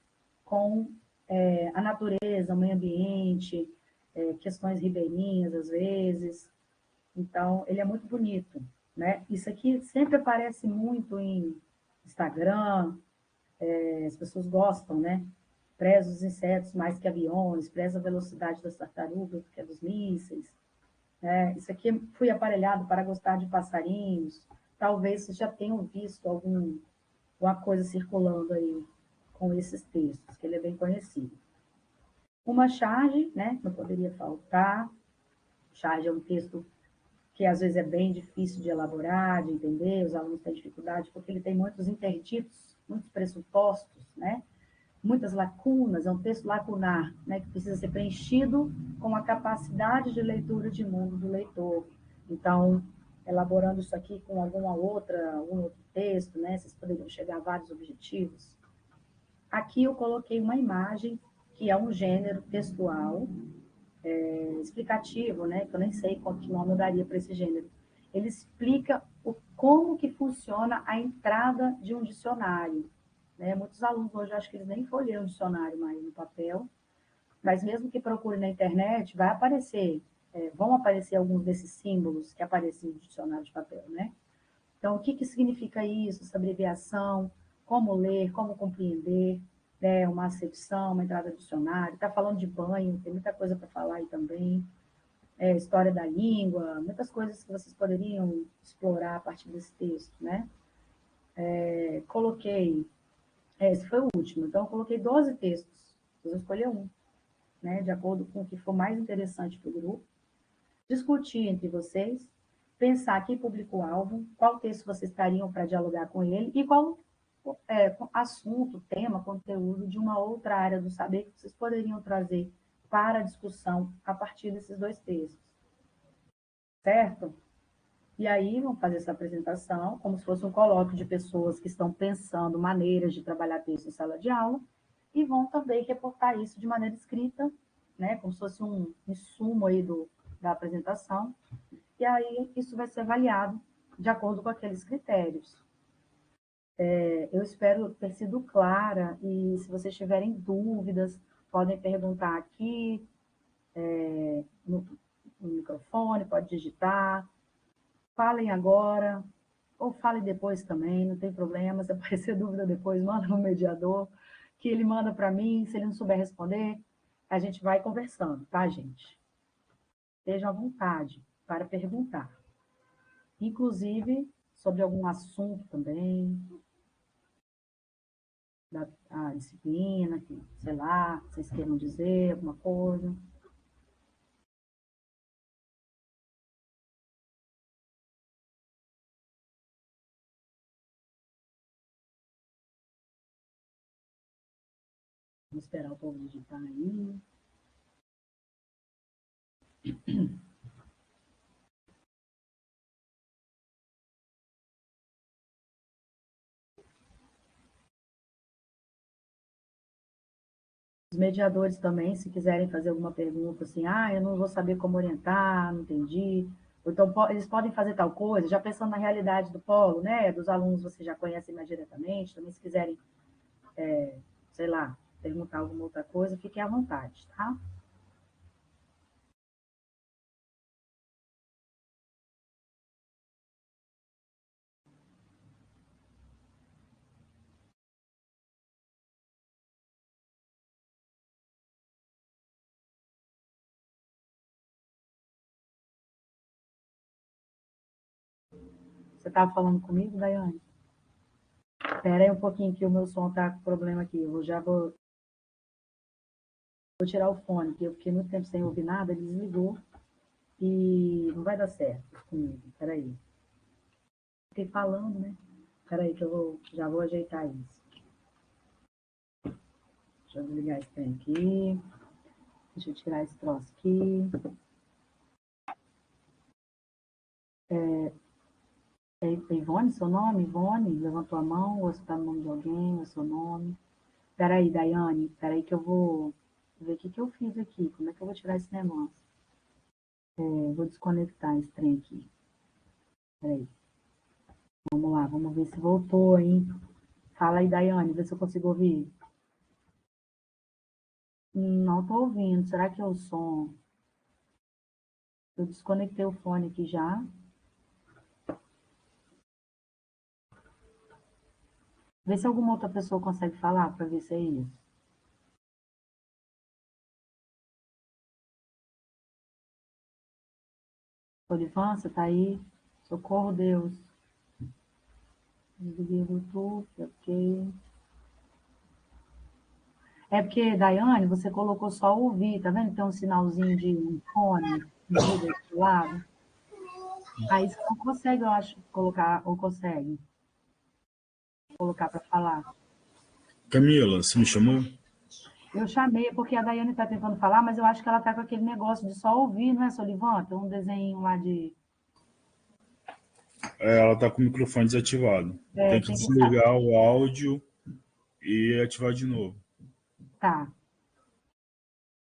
com a natureza, o meio ambiente, questões ribeirinhas, às vezes. Então, ele é muito bonito, né? Isso aqui sempre aparece muito em Instagram, as pessoas gostam, né? Preza os insetos mais que aviões, preza a velocidade das tartarugas do que a dos mísseis. Isso aqui fui aparelhado para gostar de passarinhos. Talvez vocês já tenham visto alguma coisa circulando aí com esses textos, que ele é bem conhecido. Uma charge, né? Não poderia faltar. Charge é um texto que às vezes é bem difícil de elaborar, de entender, os alunos têm dificuldade, porque ele tem muitos interditos, muitos pressupostos, né? Muitas lacunas, é um texto lacunar, né, que precisa ser preenchido com a capacidade de leitura de mundo do leitor. Então, elaborando isso aqui com algum outro texto, né, vocês poderiam chegar a vários objetivos. Aqui eu coloquei uma imagem que é um gênero textual explicativo, né, que eu nem sei qual que nome eu daria para esse gênero. Ele explica como que funciona a entrada de um dicionário. Né? Muitos alunos hoje acho que eles nem folheiam o dicionário mais no papel, mas mesmo que procure na internet, vai aparecer, vão aparecer alguns desses símbolos que aparecem no dicionário de papel, né? Então, o que, que significa isso, essa abreviação, como ler, como compreender, né? Uma acepção, uma entrada no dicionário, está falando de banho, tem muita coisa para falar aí também, história da língua, muitas coisas que vocês poderiam explorar a partir desse texto, né? Coloquei esse foi o último. Então, eu coloquei 12 textos. Vocês vão escolher um, né? De acordo com o que for mais interessante para o grupo. Discutir entre vocês. Pensar que público-alvo, qual texto vocês estariam para dialogar com ele e qual assunto, tema, conteúdo de uma outra área do saber que vocês poderiam trazer para a discussão a partir desses dois textos. Certo? E aí, vamos fazer essa apresentação como se fosse um colóquio de pessoas que estão pensando maneiras de trabalhar texto em sala de aula e vão também reportar isso de maneira escrita, né, como se fosse um insumo aí da apresentação. E aí, isso vai ser avaliado de acordo com aqueles critérios. Eu espero ter sido clara e se vocês tiverem dúvidas, podem perguntar aqui no microfone, pode digitar. Falem agora, ou falem depois também, não tem problema. Se aparecer dúvida depois, manda no mediador, que ele manda para mim. Se ele não souber responder, a gente vai conversando, tá, gente? Estejam à vontade para perguntar. Inclusive, sobre algum assunto também, da disciplina, que, sei lá, vocês queiram dizer alguma coisa. Vamos esperar o povo digitar aí. Os mediadores também, se quiserem fazer alguma pergunta assim, eu não vou saber como orientar, não entendi. Ou então, eles podem fazer tal coisa, já pensando na realidade do polo, né? Dos alunos você já conhece mais diretamente, também se quiserem, sei lá, perguntar alguma outra coisa, fiquem à vontade, tá? Você estava falando comigo, Daiane? Espera aí um pouquinho que o meu som está com problema aqui. Já vou tirar o fone, porque eu fiquei muito tempo sem ouvir nada, ele desligou e não vai dar certo comigo. Espera aí. Fiquei falando, né? Espera aí que já vou ajeitar isso. Deixa eu desligar esse trem aqui. Deixa eu tirar esse troço aqui. É Ivone, seu nome? Ivone, levantou a mão, ou você está no nome de alguém, ou seu nome? Peraí, Daiane, peraí que eu vou ver o que eu fiz aqui. Como é que eu vou tirar esse negócio? Vou desconectar esse trem aqui. Peraí. Vamos lá, vamos ver se voltou, hein? Fala aí, Daiane, vê se eu consigo ouvir. Não estou ouvindo. Será que é o som? Eu desconectei o fone aqui já. Vê se alguma outra pessoa consegue falar para ver se é isso. Olivan, você tá aí? Socorro, Deus. Desliguei o Bluetooth, ok. É porque, Daiane, você colocou só ouvir, tá vendo? Tem um sinalzinho de um fone do lado. Aí você não consegue, eu acho, colocar, ou consegue colocar para falar. Camila, você me chamou? Eu chamei, porque a Daiane está tentando falar, mas eu acho que ela está com aquele negócio de só ouvir, não é, Solivan? Tem um desenho lá de... Ela tá com o microfone desativado. Tem que tem que... desligar o áudio e ativar de novo. Tá.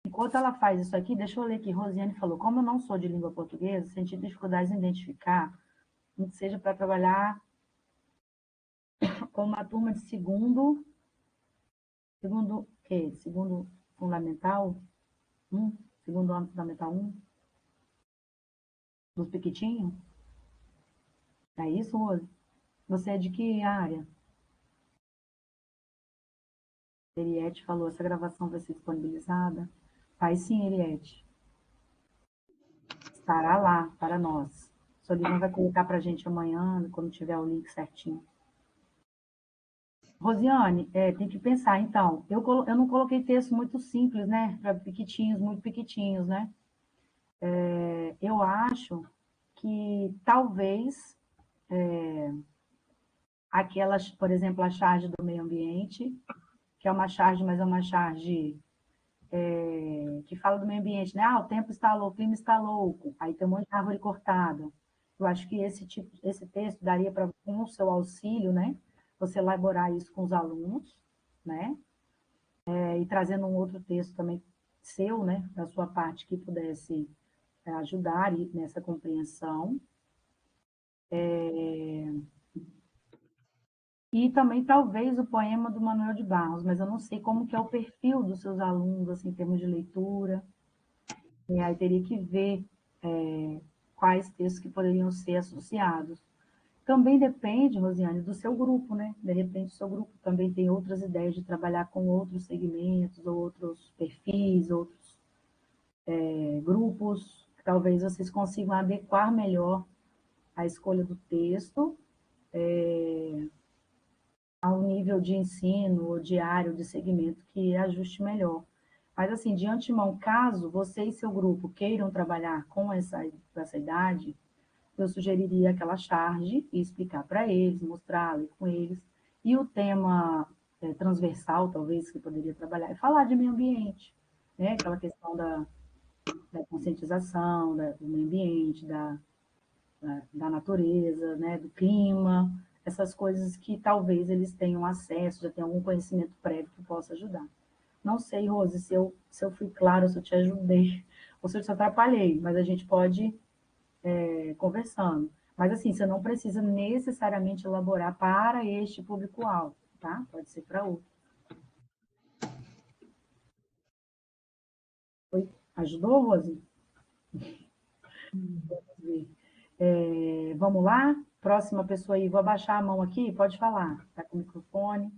Enquanto ela faz isso aqui, deixa eu ler aqui. Rosiane falou, como eu não sou de língua portuguesa, senti dificuldades em identificar, nem que seja para trabalhar com uma turma de segundo quê? Segundo fundamental 1? Segundo ano fundamental 1? Dos Piquitinhos? É isso, Rose? Você é de que área? Eliette falou, essa gravação vai ser disponibilizada? Vai sim, Eliette. Estará lá para nós. Solivan vai colocar para a gente amanhã, quando tiver o link certinho. Rosiane, tem que pensar, então, eu não coloquei texto muito simples, né? Para pequitinhos, muito pequitinhos, né? Eu acho que talvez aquelas, por exemplo, a charge do meio ambiente, que é uma charge, mas é uma charge que fala do meio ambiente, né? O tempo está louco, o clima está louco, aí tem um monte de árvore cortada. Eu acho que esse texto daria para, com o seu auxílio, né? Você elaborar isso com os alunos, né? E trazendo um outro texto também seu, né? Da sua parte, que pudesse ajudar nessa compreensão. E também, talvez, o poema do Manuel de Barros, mas eu não sei como que é o perfil dos seus alunos, assim, em termos de leitura. E aí teria que ver quais textos que poderiam ser associados. Também depende, Rosiane, do seu grupo, né? De repente, o seu grupo também tem outras ideias de trabalhar com outros segmentos, outros perfis, outros grupos. Talvez vocês consigam adequar melhor a escolha do texto ao nível de ensino ou diário de segmento que ajuste melhor. Mas, assim, de antemão, caso você e seu grupo queiram trabalhar com essa idade, eu sugeriria aquela charge e explicar para eles, mostrar, ler com eles. E o tema transversal, talvez, que poderia trabalhar, é falar de meio ambiente, né? Aquela questão da conscientização, do meio ambiente, da natureza, né? Do clima, essas coisas que talvez eles tenham acesso, já tenham algum conhecimento prévio que possa ajudar. Não sei, Rose, se eu fui clara, se eu te ajudei, ou se eu te atrapalhei, mas a gente pode conversando. Mas, assim, você não precisa necessariamente elaborar para este público-alvo, tá? Pode ser para outro. Ajudou, Rose? Vamos ver. Vamos lá? Próxima pessoa aí. Vou abaixar a mão aqui, pode falar. Está com o microfone.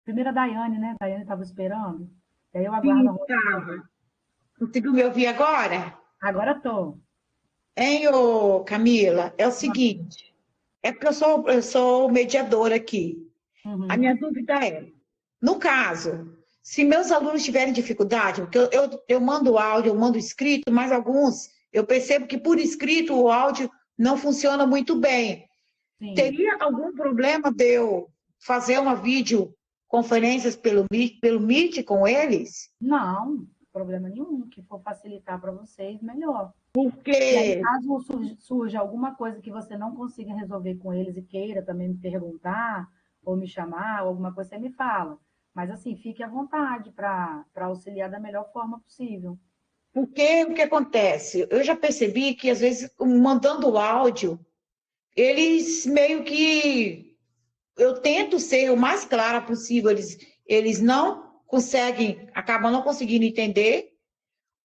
Primeiro a Daiane, né? A Daiane estava esperando. Aí eu aguardo a Rose. Sim, estava. Conseguiu me ouvir agora? Agora estou. Hein, ô Camila? É o seguinte, é porque eu sou mediadora aqui. A minha Uhum. dúvida é, no caso, se meus alunos tiverem dificuldade, porque eu mando áudio, eu mando escrito, mas alguns eu percebo que por escrito o áudio não funciona muito bem. Sim. Teria algum problema de eu fazer uma videoconferência pelo Meet com eles? Não, problema nenhum. Que for facilitar para vocês, melhor. E aí, Porque caso surja alguma coisa que você não consiga resolver com eles e queira também me perguntar, ou me chamar, ou alguma coisa, você me fala. Mas, assim, fique à vontade para auxiliar da melhor forma possível. Porque o que acontece? Eu já percebi que, às vezes, mandando o áudio, eles meio que. Eu tento ser o mais clara possível, eles não conseguem, acabam não conseguindo entender,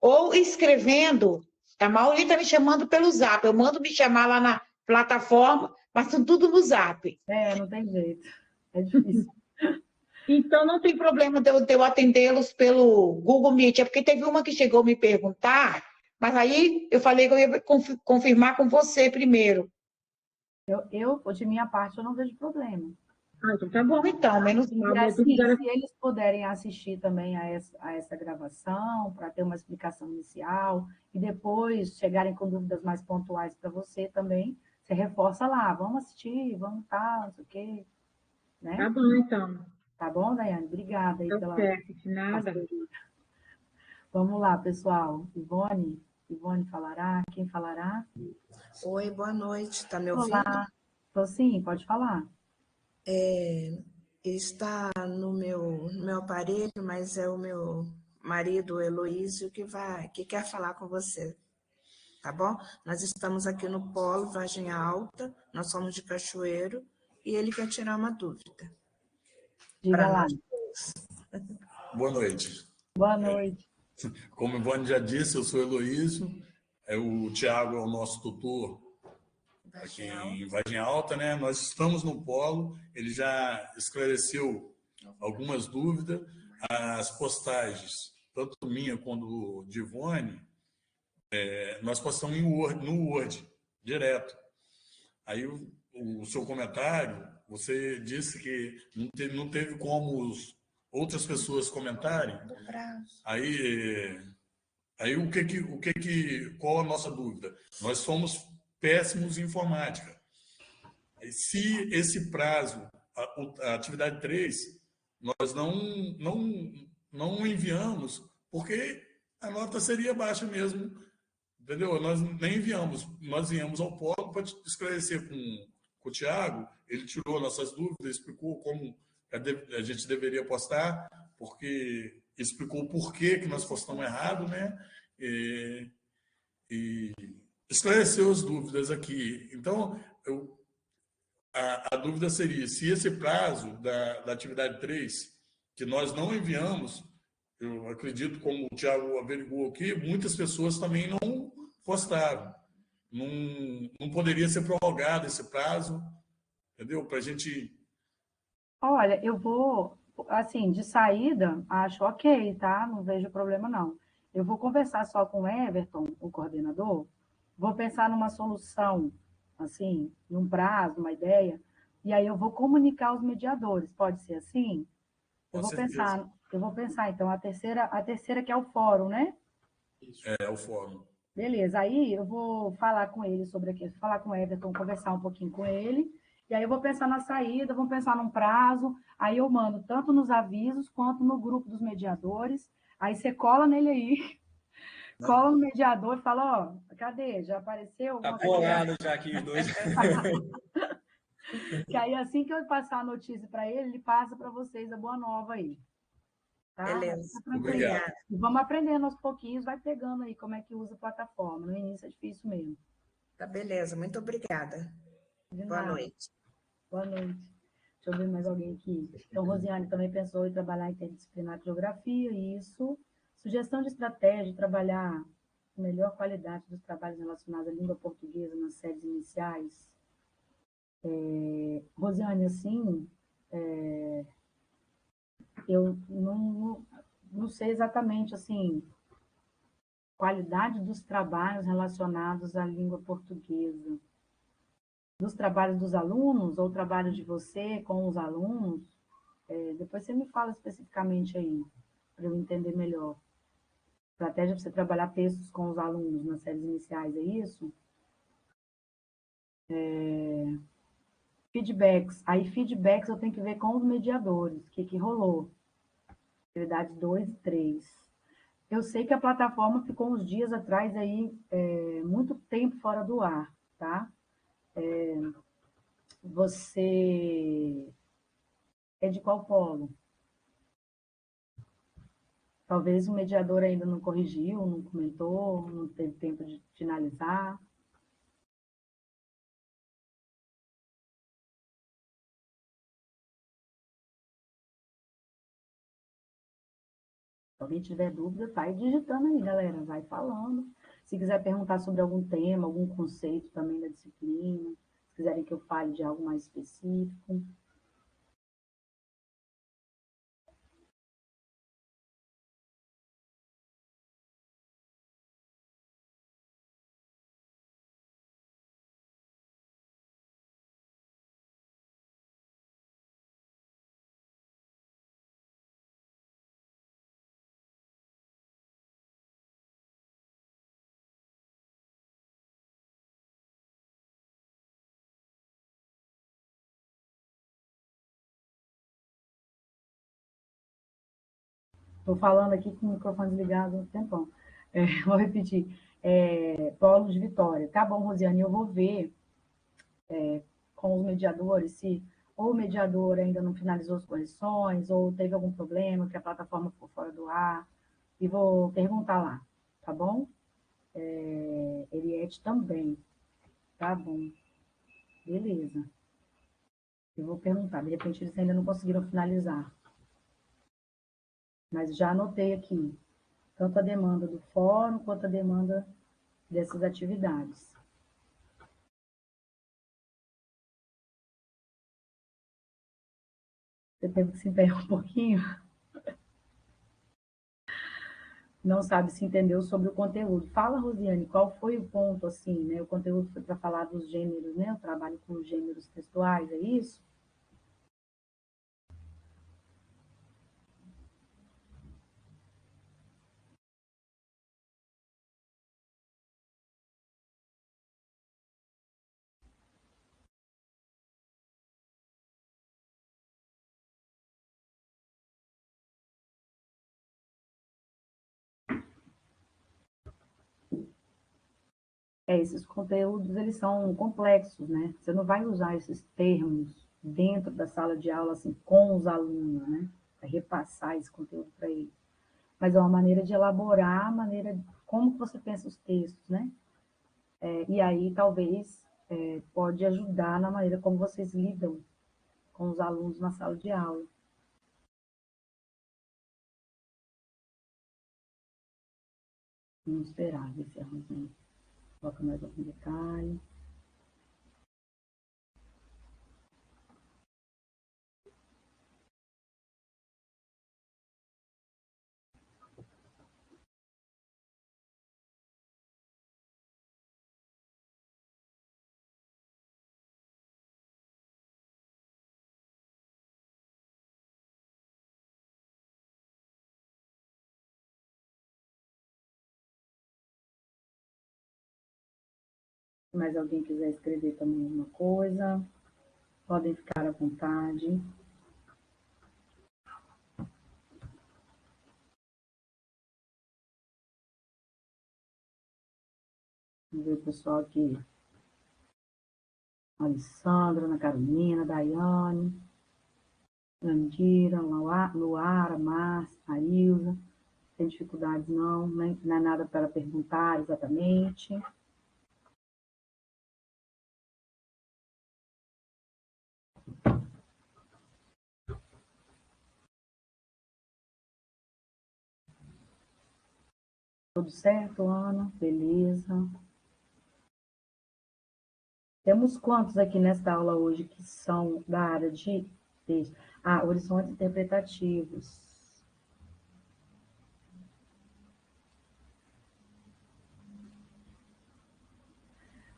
ou escrevendo. A maioria está me chamando pelo zap. Eu mando me chamar lá na plataforma, mas são tudo no zap. É, não tem jeito. É difícil. Então, não tem problema de eu atendê-los pelo Google Meet. É porque teve uma que chegou a me perguntar, mas aí eu falei que eu ia confirmar com você primeiro. De minha parte, eu não vejo problema. Ah, então tá bom, então. Menos mal. E Minha dúvida assim, era. se eles puderem assistir também a essa gravação, para ter uma explicação inicial, e depois chegarem com dúvidas mais pontuais para você também, você reforça lá, vamos assistir, vamos tal, não sei o quê, Tá né? bom, então. Tá bom, Daiane? Obrigada aí Tá pela certo, de nada. parceria. Vamos lá, pessoal. Ivone falará? Quem falará? Oi, boa noite. Tá me ouvindo? Olá. Tô sim, pode falar. Está no meu aparelho, mas é o meu marido, o Heloísio, que quer falar com você, tá bom? Nós estamos aqui no Polo Vargem Alta, nós somos de Cachoeiro, e ele quer tirar uma dúvida para Diga lá. nós. Boa noite. Boa noite. Como o Ivone já disse, eu sou Heloísio, o Tiago é o nosso tutor aqui em Vargem Alta, né? Nós estamos no Polo, ele já esclareceu algumas dúvidas, as postagens, tanto minha quanto de Ivone, nós postamos no Word, direto. Aí o seu comentário, você disse que não teve como outras pessoas comentarem. Aí, aí qual a nossa dúvida? Nós somos péssimos em informática. Se esse prazo, a atividade 3, nós não enviamos, porque a nota seria baixa mesmo, entendeu? Nós nem enviamos, nós viemos ao polo para esclarecer com o Tiago, ele tirou nossas dúvidas, explicou como a gente deveria postar, porque explicou o porquê que nós postamos errado, né? E, e esclareceu as dúvidas aqui. Então, a dúvida seria se esse prazo da atividade 3 que nós não enviamos, eu acredito, como o Tiago averiguou aqui, muitas pessoas também não postaram. Não poderia ser prorrogado esse prazo, entendeu? Para a gente. Olha, eu vou, assim, de saída, acho ok, tá? Não vejo problema, não. Eu vou conversar só com o Everton, o coordenador, vou pensar numa solução, assim, num prazo, uma ideia, e aí eu vou comunicar aos mediadores. Pode ser assim? Eu Com vou certeza. pensar, eu vou pensar, então, a terceira que é o fórum, né? É o fórum. Beleza, aí eu vou falar com ele sobre aquilo, falar com o Everton, conversar um pouquinho com ele, e aí eu vou pensar na saída, vou pensar num prazo, aí eu mando tanto nos avisos quanto no grupo dos mediadores, aí você cola nele aí, cola no mediador e fala, ó, cadê? Já apareceu Tá alguma coisa? colado já aqui os dois. Que aí assim que eu passar a notícia para ele, ele passa para vocês a boa nova aí, tá? Mas Beleza, fica tranquilo. Obrigado. obrigada. E vamos aprendendo aos pouquinhos, vai pegando aí como é que usa a plataforma. No início é difícil mesmo. Tá beleza, muito obrigada. De Boa nada. noite. Boa noite. Deixa eu ver mais alguém aqui. Então, Rosiane também pensou em trabalhar interdisciplinar de geografia, isso. Sugestão de estratégia, trabalhar com melhor qualidade dos trabalhos relacionados à língua portuguesa nas séries iniciais. Rosiane, assim, eu não sei exatamente, assim, Qualidade dos trabalhos relacionados à língua portuguesa. Dos trabalhos dos alunos ou trabalho de você com os alunos? Depois você me fala especificamente aí, para eu entender melhor. Estratégia para você trabalhar textos com os alunos nas séries iniciais, é isso? Feedbacks. Aí, feedbacks eu tenho que ver com os mediadores, o que rolou. Atividades 2 e 3. Eu sei que a plataforma ficou uns dias atrás aí, muito tempo fora do ar, tá? Você é de qual polo? Talvez o mediador ainda não corrigiu, não comentou, não teve tempo de finalizar. Se alguém tiver dúvida, tá aí digitando aí, galera, vai falando. Se quiser perguntar sobre algum tema, algum conceito também da disciplina, se quiserem que eu fale de algo mais específico. Estou falando aqui com o microfone desligado há um tempão. Vou repetir. Polo de Vitória. Tá bom, Rosiane, eu vou ver com os mediadores se ou o mediador ainda não finalizou as correções, ou teve algum problema, que a plataforma ficou fora do ar, e vou perguntar lá, tá bom? Eliette também. Tá bom. Beleza. Eu vou perguntar. De repente, eles ainda não conseguiram finalizar. Mas já anotei aqui. Tanto a demanda do fórum, quanto a demanda dessas atividades. Você teve que se empenhar um pouquinho? Não sabe se entendeu sobre o conteúdo. Fala, Rosiane, qual foi o ponto, assim, né? O conteúdo foi para falar dos gêneros, né? O trabalho com os gêneros textuais, é isso? Esses conteúdos, eles são complexos, né? Você não vai usar esses termos dentro da sala de aula, assim, com os alunos, né? Para repassar esse conteúdo para eles. Mas é uma maneira de elaborar, a maneira como você pensa os textos, né? E aí, talvez, pode ajudar na maneira como vocês lidam com os alunos na sala de aula. Vamos esperar, ver se a Rosinha coloca mais algum detalhe. Se mais alguém quiser escrever também alguma coisa, podem ficar à vontade. Vamos ver o pessoal aqui. Alessandra, Ana Carolina, Daiane, Andira, Luara, Márcia, a Ilza. Tem dificuldades não, né? Não é nada para perguntar exatamente. Tudo certo, Ana? Beleza. Temos quantos aqui nesta aula hoje que são da área de texto? Horizontes interpretativos.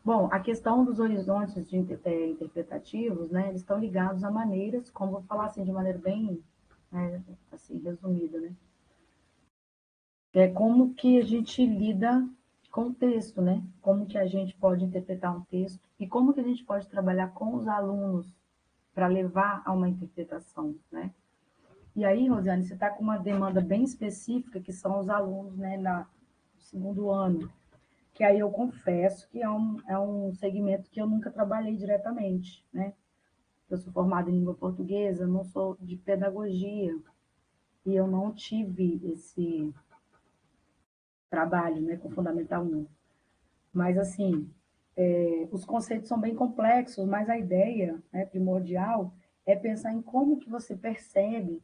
Bom, a questão dos horizontes interpretativos, né, eles estão ligados a maneiras, como vou falar assim de maneira bem, assim, resumida, né? É como que a gente lida com o texto, né? Como que a gente pode interpretar um texto e como que a gente pode trabalhar com os alunos para levar a uma interpretação, né? E aí, Rosiane, você está com uma demanda bem específica, que são os alunos, né, no segundo ano, que aí eu confesso que é um segmento que eu nunca trabalhei diretamente, né? Eu sou formada em língua portuguesa, não sou de pedagogia, e eu não tive esse trabalho, né, com Fundamental 1. Mas, assim, os conceitos são bem complexos, mas a ideia, né, primordial é pensar em como que você percebe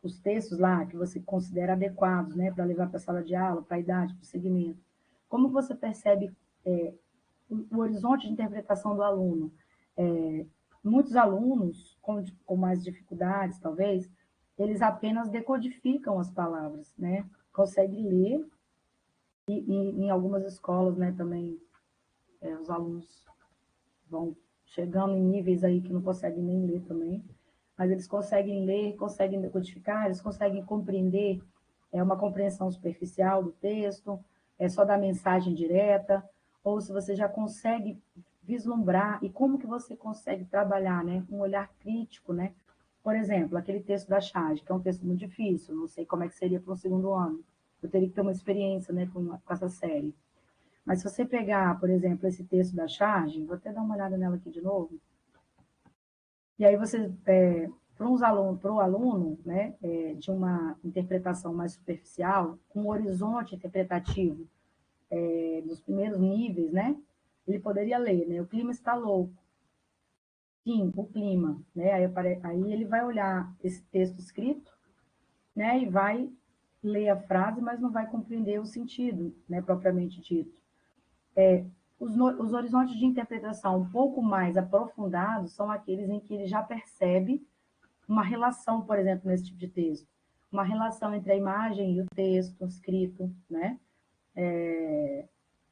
os textos lá que você considera adequados, né, para levar para a sala de aula, para a idade, para o segmento. Como você percebe o horizonte de interpretação do aluno? Muitos alunos, com mais dificuldades, talvez, eles apenas decodificam as palavras, né? Conseguem ler, e em algumas escolas, né, também, os alunos vão chegando em níveis aí que não conseguem nem ler também, mas eles conseguem ler, conseguem decodificar, eles conseguem compreender, uma compreensão superficial do texto, é só da mensagem direta, ou se você já consegue vislumbrar, e como que você consegue trabalhar, né, um olhar crítico, né? Por exemplo, aquele texto da charge, que é um texto muito difícil, não sei como é que seria para o segundo ano, eu teria que ter uma experiência, né, com essa série. Mas se você pegar, por exemplo, esse texto da charge, vou até dar uma olhada nela aqui de novo, e aí você, para o aluno, né, de uma interpretação mais superficial, com um horizonte interpretativo dos primeiros níveis, né, ele poderia ler, né, o clima está louco. Sim, o clima, né, aí ele vai olhar esse texto escrito, né, e vai ler a frase, mas não vai compreender o sentido, né, propriamente dito. Os horizontes de interpretação um pouco mais aprofundados são aqueles em que ele já percebe uma relação, por exemplo, nesse tipo de texto, uma relação entre a imagem e o texto escrito, né?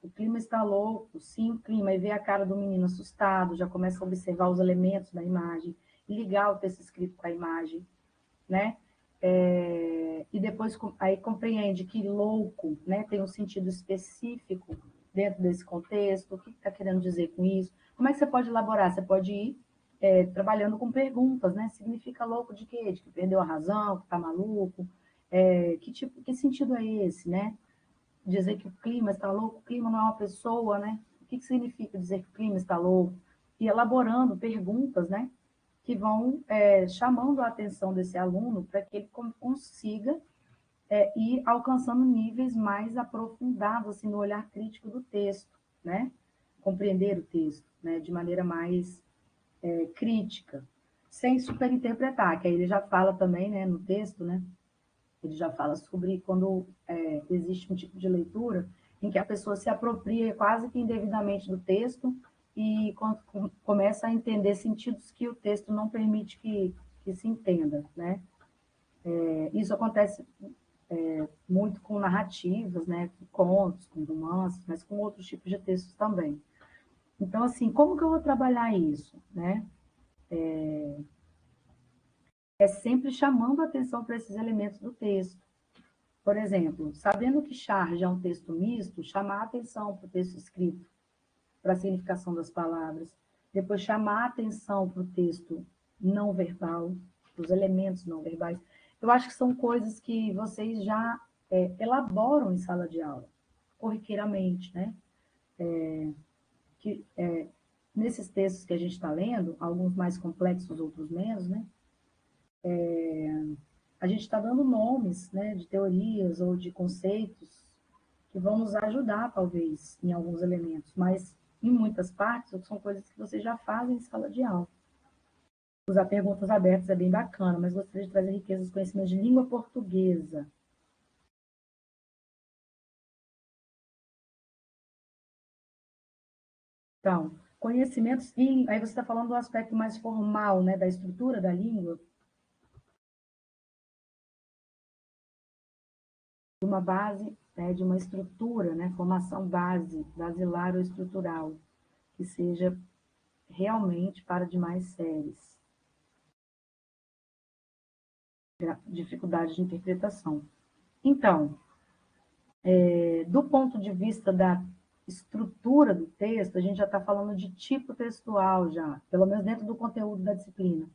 O clima está louco, sim, o clima, e vê a cara do menino assustado, já começa a observar os elementos da imagem, ligar o texto escrito com a imagem, né? E depois aí compreende que louco, né, tem um sentido específico dentro desse contexto, o que está querendo dizer com isso? Como é que você pode elaborar? Você pode ir trabalhando com perguntas, né? Significa louco de quê? De que perdeu a razão, que está maluco? Que sentido é esse, né? Dizer que o clima está louco, o clima não é uma pessoa, né? O que significa dizer que o clima está louco? E elaborando perguntas, né? Que vão chamando a atenção desse aluno para que ele consiga ir alcançando níveis mais aprofundados assim, no olhar crítico do texto, né? Compreender o texto, né? De maneira mais crítica, sem superinterpretar, que aí ele já fala também, né, no texto, né? Ele já fala sobre quando existe um tipo de leitura em que a pessoa se apropria quase que indevidamente do texto e começa a entender sentidos que o texto não permite que se entenda, né? Isso acontece muito com narrativas, né? Com contos, com romances, mas com outros tipos de textos também. Então, assim, como que eu vou trabalhar isso, né? É sempre chamando a atenção para esses elementos do texto. Por exemplo, sabendo que charge é um texto misto, chamar a atenção para o texto escrito, para a significação das palavras. Depois, chamar a atenção para o texto não verbal, para os elementos não verbais. Eu acho que são coisas que vocês já elaboram em sala de aula, corriqueiramente, né? Nesses textos que a gente está lendo, alguns mais complexos, outros menos, né? A gente está dando nomes, né, de teorias ou de conceitos que vão nos ajudar, talvez, em alguns elementos, mas em muitas partes são coisas que vocês já fazem em sala de aula. Usar perguntas abertas é bem bacana, mas gostaria de trazer riqueza dos conhecimentos de língua portuguesa. Então, conhecimentos, e aí você está falando do aspecto mais formal, né, da estrutura da língua, uma base né, de uma estrutura, né, formação basilar ou estrutural, que seja realmente para demais séries. Dificuldade de interpretação. Então, do ponto de vista da estrutura do texto, a gente já está falando de tipo textual já, pelo menos dentro do conteúdo da disciplina.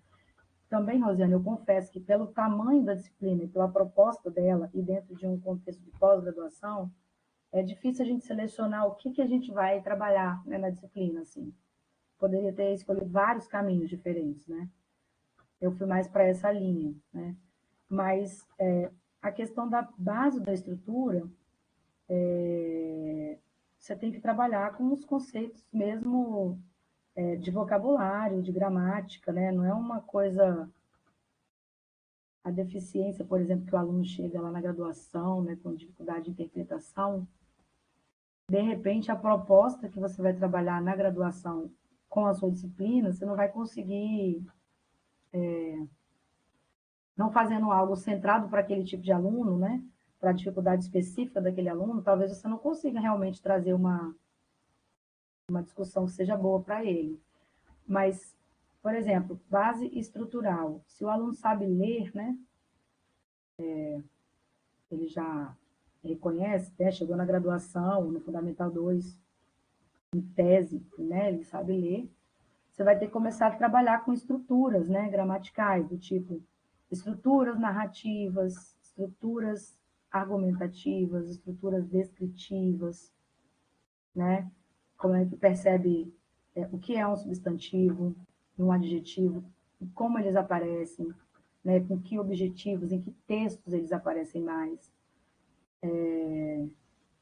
Também, Rosiane, eu confesso que pelo tamanho da disciplina e pela proposta dela, e dentro de um contexto de pós-graduação, é difícil a gente selecionar o que a gente vai trabalhar, né, na disciplina, assim. Poderia ter escolhido vários caminhos diferentes, né? Eu fui mais para essa linha, né? Mas a questão da base da estrutura, você tem que trabalhar com os conceitos mesmo de vocabulário, de gramática, né? Não é uma coisa... A deficiência, por exemplo, que o aluno chega lá na graduação, né, com dificuldade de interpretação, de repente, a proposta que você vai trabalhar na graduação com a sua disciplina, você não vai conseguir, não fazendo algo centrado para aquele tipo de aluno, né, para a dificuldade específica daquele aluno, talvez você não consiga realmente trazer uma discussão que seja boa para ele. Mas, por exemplo, base estrutural. Se o aluno sabe ler, né, ele já reconhece, né, chegou na graduação, no Fundamental 2, em tese, né, ele sabe ler, você vai ter que começar a trabalhar com estruturas, né, gramaticais, do tipo estruturas narrativas, estruturas argumentativas, estruturas descritivas, né? Como é que percebe o que é um substantivo, um adjetivo, como eles aparecem, né? Com que objetivos, em que textos eles aparecem mais.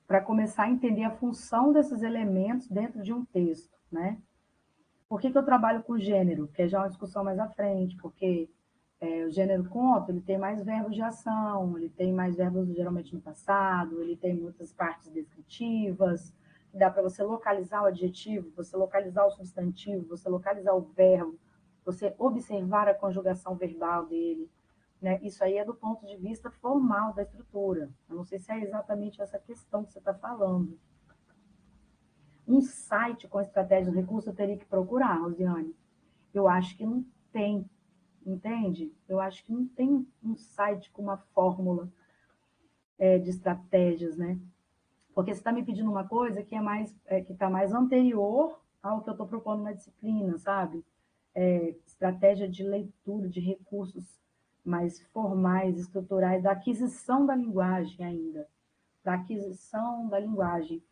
Para começar a entender a função desses elementos dentro de um texto, né? Por que eu trabalho com gênero? Que é já uma discussão mais à frente, porque o gênero conto, ele tem mais verbos de ação, ele tem mais verbos geralmente no passado, ele tem muitas partes descritivas, dá para você localizar o adjetivo, você localizar o substantivo, você localizar o verbo, você observar a conjugação verbal dele, né? Isso aí é do ponto de vista formal da estrutura. Eu não sei se é exatamente essa questão que você está falando. Um site com estratégia de recurso eu teria que procurar, Rosiane. Eu acho que não tem, entende? Eu acho que não tem um site com uma fórmula de estratégias, né? Porque você está me pedindo uma coisa que que está mais anterior ao que eu estou propondo na disciplina, sabe? Estratégia de leitura de recursos mais formais, estruturais, da aquisição da linguagem ainda, da aquisição da linguagem.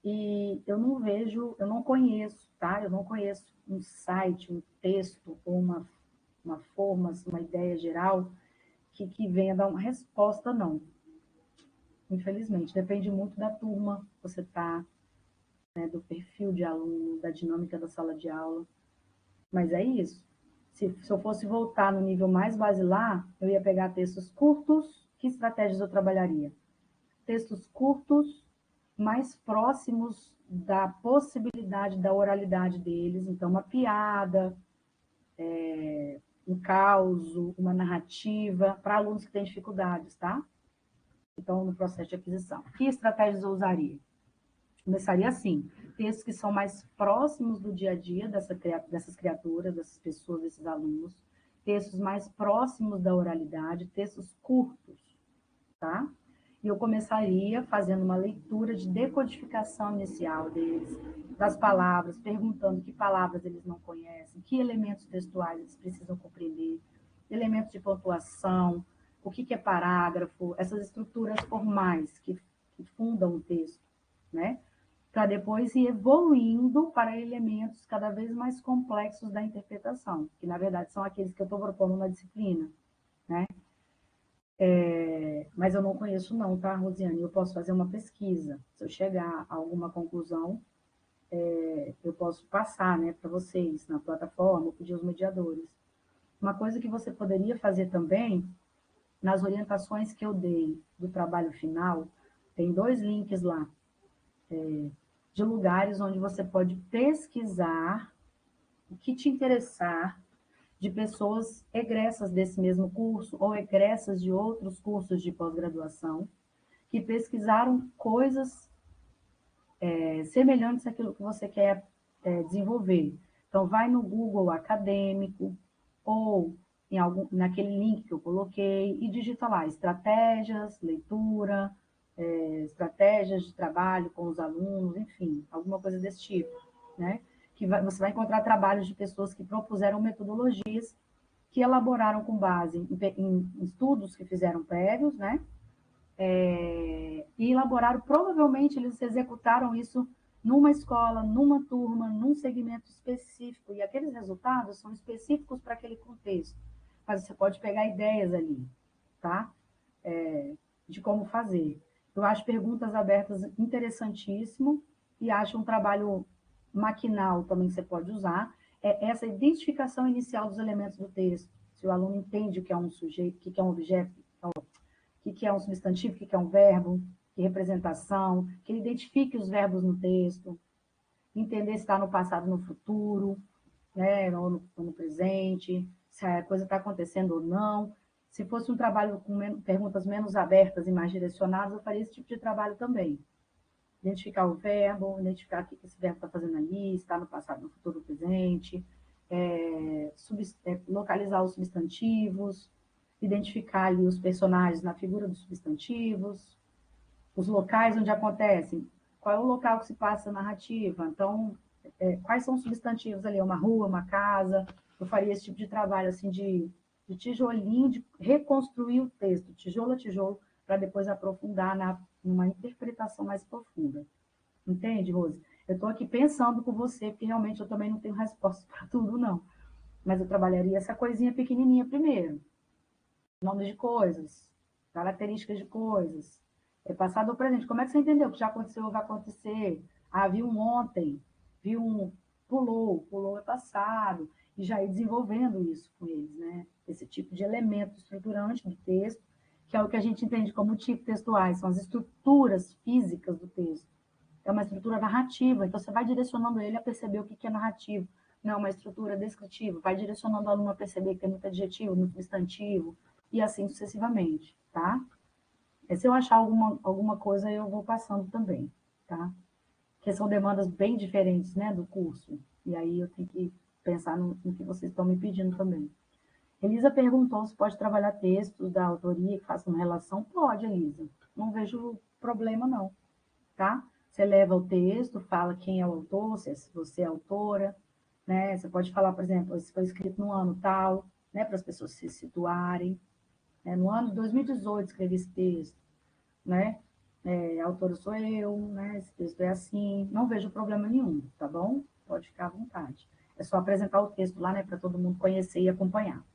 E eu não vejo, eu não conheço, tá? Eu não conheço um site, um texto, ou uma forma, uma ideia geral que venha dar uma resposta, não. Infelizmente, depende muito da turma que você está, né, do perfil de aluno, da dinâmica da sala de aula. Mas é isso. Se eu fosse voltar no nível mais basilar, eu ia pegar textos curtos. Que estratégias eu trabalharia? Textos curtos, mais próximos da possibilidade da oralidade deles. Então, uma piada, um caos, uma narrativa, para alunos que têm dificuldades, tá? Então, no processo de aquisição. Que estratégias eu usaria? Começaria assim, textos que são mais próximos do dia a dia dessas criaturas, dessas pessoas, desses alunos, textos mais próximos da oralidade, textos curtos, tá? E eu começaria fazendo uma leitura de decodificação inicial deles, das palavras, perguntando que palavras eles não conhecem, que elementos textuais eles precisam compreender, elementos de pontuação, o que é parágrafo, essas estruturas formais que fundam o texto, né? Para depois ir evoluindo para elementos cada vez mais complexos da interpretação, que na verdade são aqueles que eu estou propondo na disciplina, né? Mas eu não conheço não, tá, Rosiane? Eu posso fazer uma pesquisa. Se eu chegar a alguma conclusão, eu posso passar, né, para vocês na plataforma, pedir os mediadores. Uma coisa que você poderia fazer também, nas orientações que eu dei do trabalho final, tem 2 links lá, de lugares onde você pode pesquisar o que te interessar de pessoas egressas desse mesmo curso ou egressas de outros cursos de pós-graduação que pesquisaram coisas semelhantes àquilo que você quer desenvolver. Então, vai no Google acadêmico ou naquele link que eu coloquei e digita lá, estratégias, leitura, estratégias de trabalho com os alunos, enfim, alguma coisa desse tipo, né? Você vai encontrar trabalhos de pessoas que propuseram metodologias que elaboraram com base em estudos que fizeram prévios, né? E elaboraram, provavelmente eles executaram isso numa escola, numa turma, num segmento específico, e aqueles resultados são específicos para aquele contexto. Mas você pode pegar ideias ali, tá? De como fazer. Eu acho perguntas abertas interessantíssimo e acho um trabalho maquinal também que você pode usar. Essa identificação inicial dos elementos do texto. Se o aluno entende o que é um sujeito, o que é um objeto, o que é um substantivo, o que é um verbo, que representação, que ele identifique os verbos no texto, entender se está no passado ou no futuro, né, ou no presente, se a coisa está acontecendo ou não. Se fosse um trabalho com perguntas menos abertas e mais direcionadas, eu faria esse tipo de trabalho também. Identificar o verbo, identificar o que esse verbo está fazendo ali, se está no passado, no futuro, no presente, localizar os substantivos, identificar ali os personagens na figura dos substantivos, os locais onde acontecem, qual é o local que se passa a narrativa, então, quais são os substantivos ali, uma rua, uma casa, eu faria esse tipo de trabalho, assim, de tijolinho, de reconstruir o texto, tijolo a tijolo, para depois aprofundar numa interpretação mais profunda. Entende, Rose? Eu estou aqui pensando com você, porque realmente eu também não tenho resposta para tudo, não. Mas eu trabalharia essa coisinha pequenininha primeiro. Nomes de coisas, características de coisas, passado ou presente. Como é que você entendeu que já aconteceu ou vai acontecer? Ah, vi um ontem, vi um pulou é passado, e já ir desenvolvendo isso com eles, né? Esse tipo de elemento estruturante do texto, que é o que a gente entende como tipos textuais, são as estruturas físicas do texto. É uma estrutura narrativa, então você vai direcionando ele a perceber o que é narrativo. Não, uma estrutura descritiva, vai direcionando o aluno a perceber que tem muito adjetivo, muito substantivo, e assim sucessivamente, tá? Se eu achar alguma coisa, eu vou passando também, tá? Porque são demandas bem diferentes, né, do curso. E aí eu tenho que pensar no que vocês estão me pedindo também. Elisa perguntou se pode trabalhar textos da autoria que façam relação. Pode, Elisa. Não vejo problema, não, tá? Você leva o texto, fala quem é o autor, se você é autora, né? Você pode falar, por exemplo, se foi escrito no ano tal, né, para as pessoas se situarem. No ano de 2018 escrevi esse texto, né? A autora sou eu, né? Esse texto é assim, não vejo problema nenhum, tá bom? Pode ficar à vontade. É só apresentar o texto lá, né, para todo mundo conhecer e acompanhar.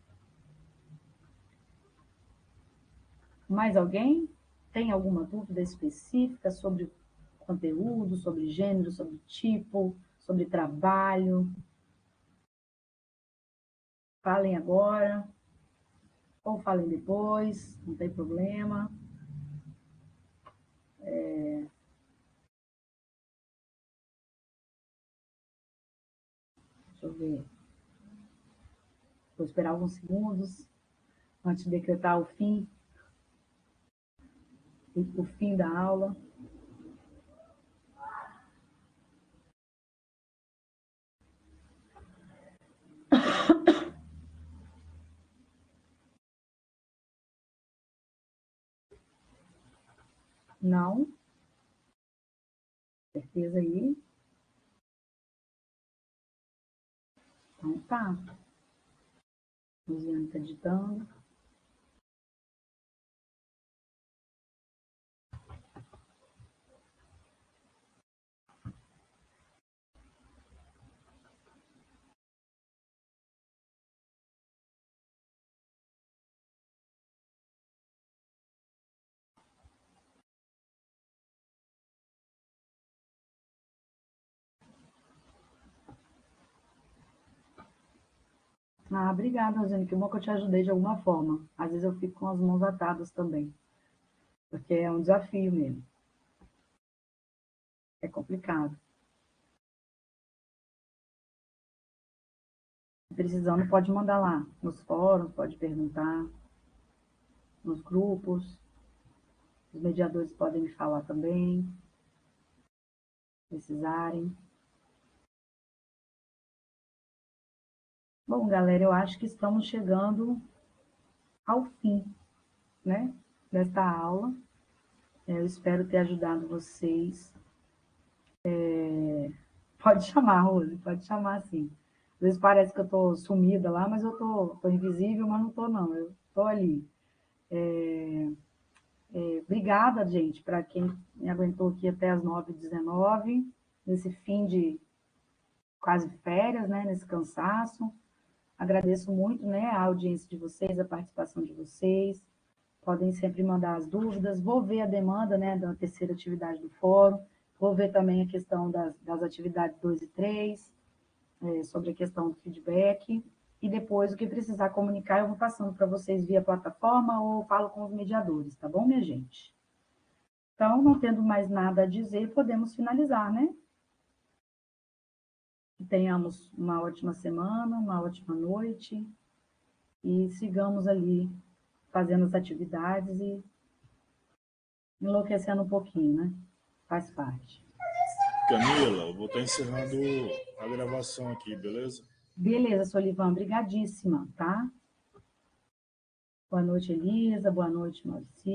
Mais alguém? Tem alguma dúvida específica sobre conteúdo, sobre gênero, sobre tipo, sobre trabalho? Falem agora, ou falem depois, não tem problema. Deixa eu ver. Vou esperar alguns segundos antes de decretar o fim da aula. Não? Certeza aí? Então tá. Luziane está editando. Ah, obrigada, Rosane. Que bom que eu te ajudei de alguma forma. Às vezes eu fico com as mãos atadas também, porque é um desafio mesmo. É complicado. Precisando, pode mandar lá nos fóruns, pode perguntar nos grupos. Os mediadores podem me falar também, se precisarem. Bom, galera, eu acho que estamos chegando ao fim, né, desta aula. Eu espero ter ajudado vocês. Pode chamar, Rose, pode chamar sim. Às vezes parece que eu estou sumida lá, mas eu estou invisível, mas não estou não, eu estou ali. Obrigada, gente, para quem me aguentou aqui até as 9h19, nesse fim de quase férias, né, nesse cansaço. Agradeço muito, né, a audiência de vocês, a participação de vocês. Podem sempre mandar as dúvidas. Vou ver a demanda, né, da terceira atividade do fórum. Vou ver também a questão das atividades 2 e 3, sobre a questão do feedback. E depois, o que precisar comunicar, eu vou passando para vocês via plataforma ou falo com os mediadores, tá bom, minha gente? Então, não tendo mais nada a dizer, podemos finalizar, né? Que tenhamos uma ótima semana, uma ótima noite e sigamos ali fazendo as atividades e enlouquecendo um pouquinho, né? Faz parte. Camila, eu vou estar encerrando a gravação aqui, beleza? Beleza, Solivan, brigadíssima, tá? Boa noite, Elisa. Boa noite, Maurício.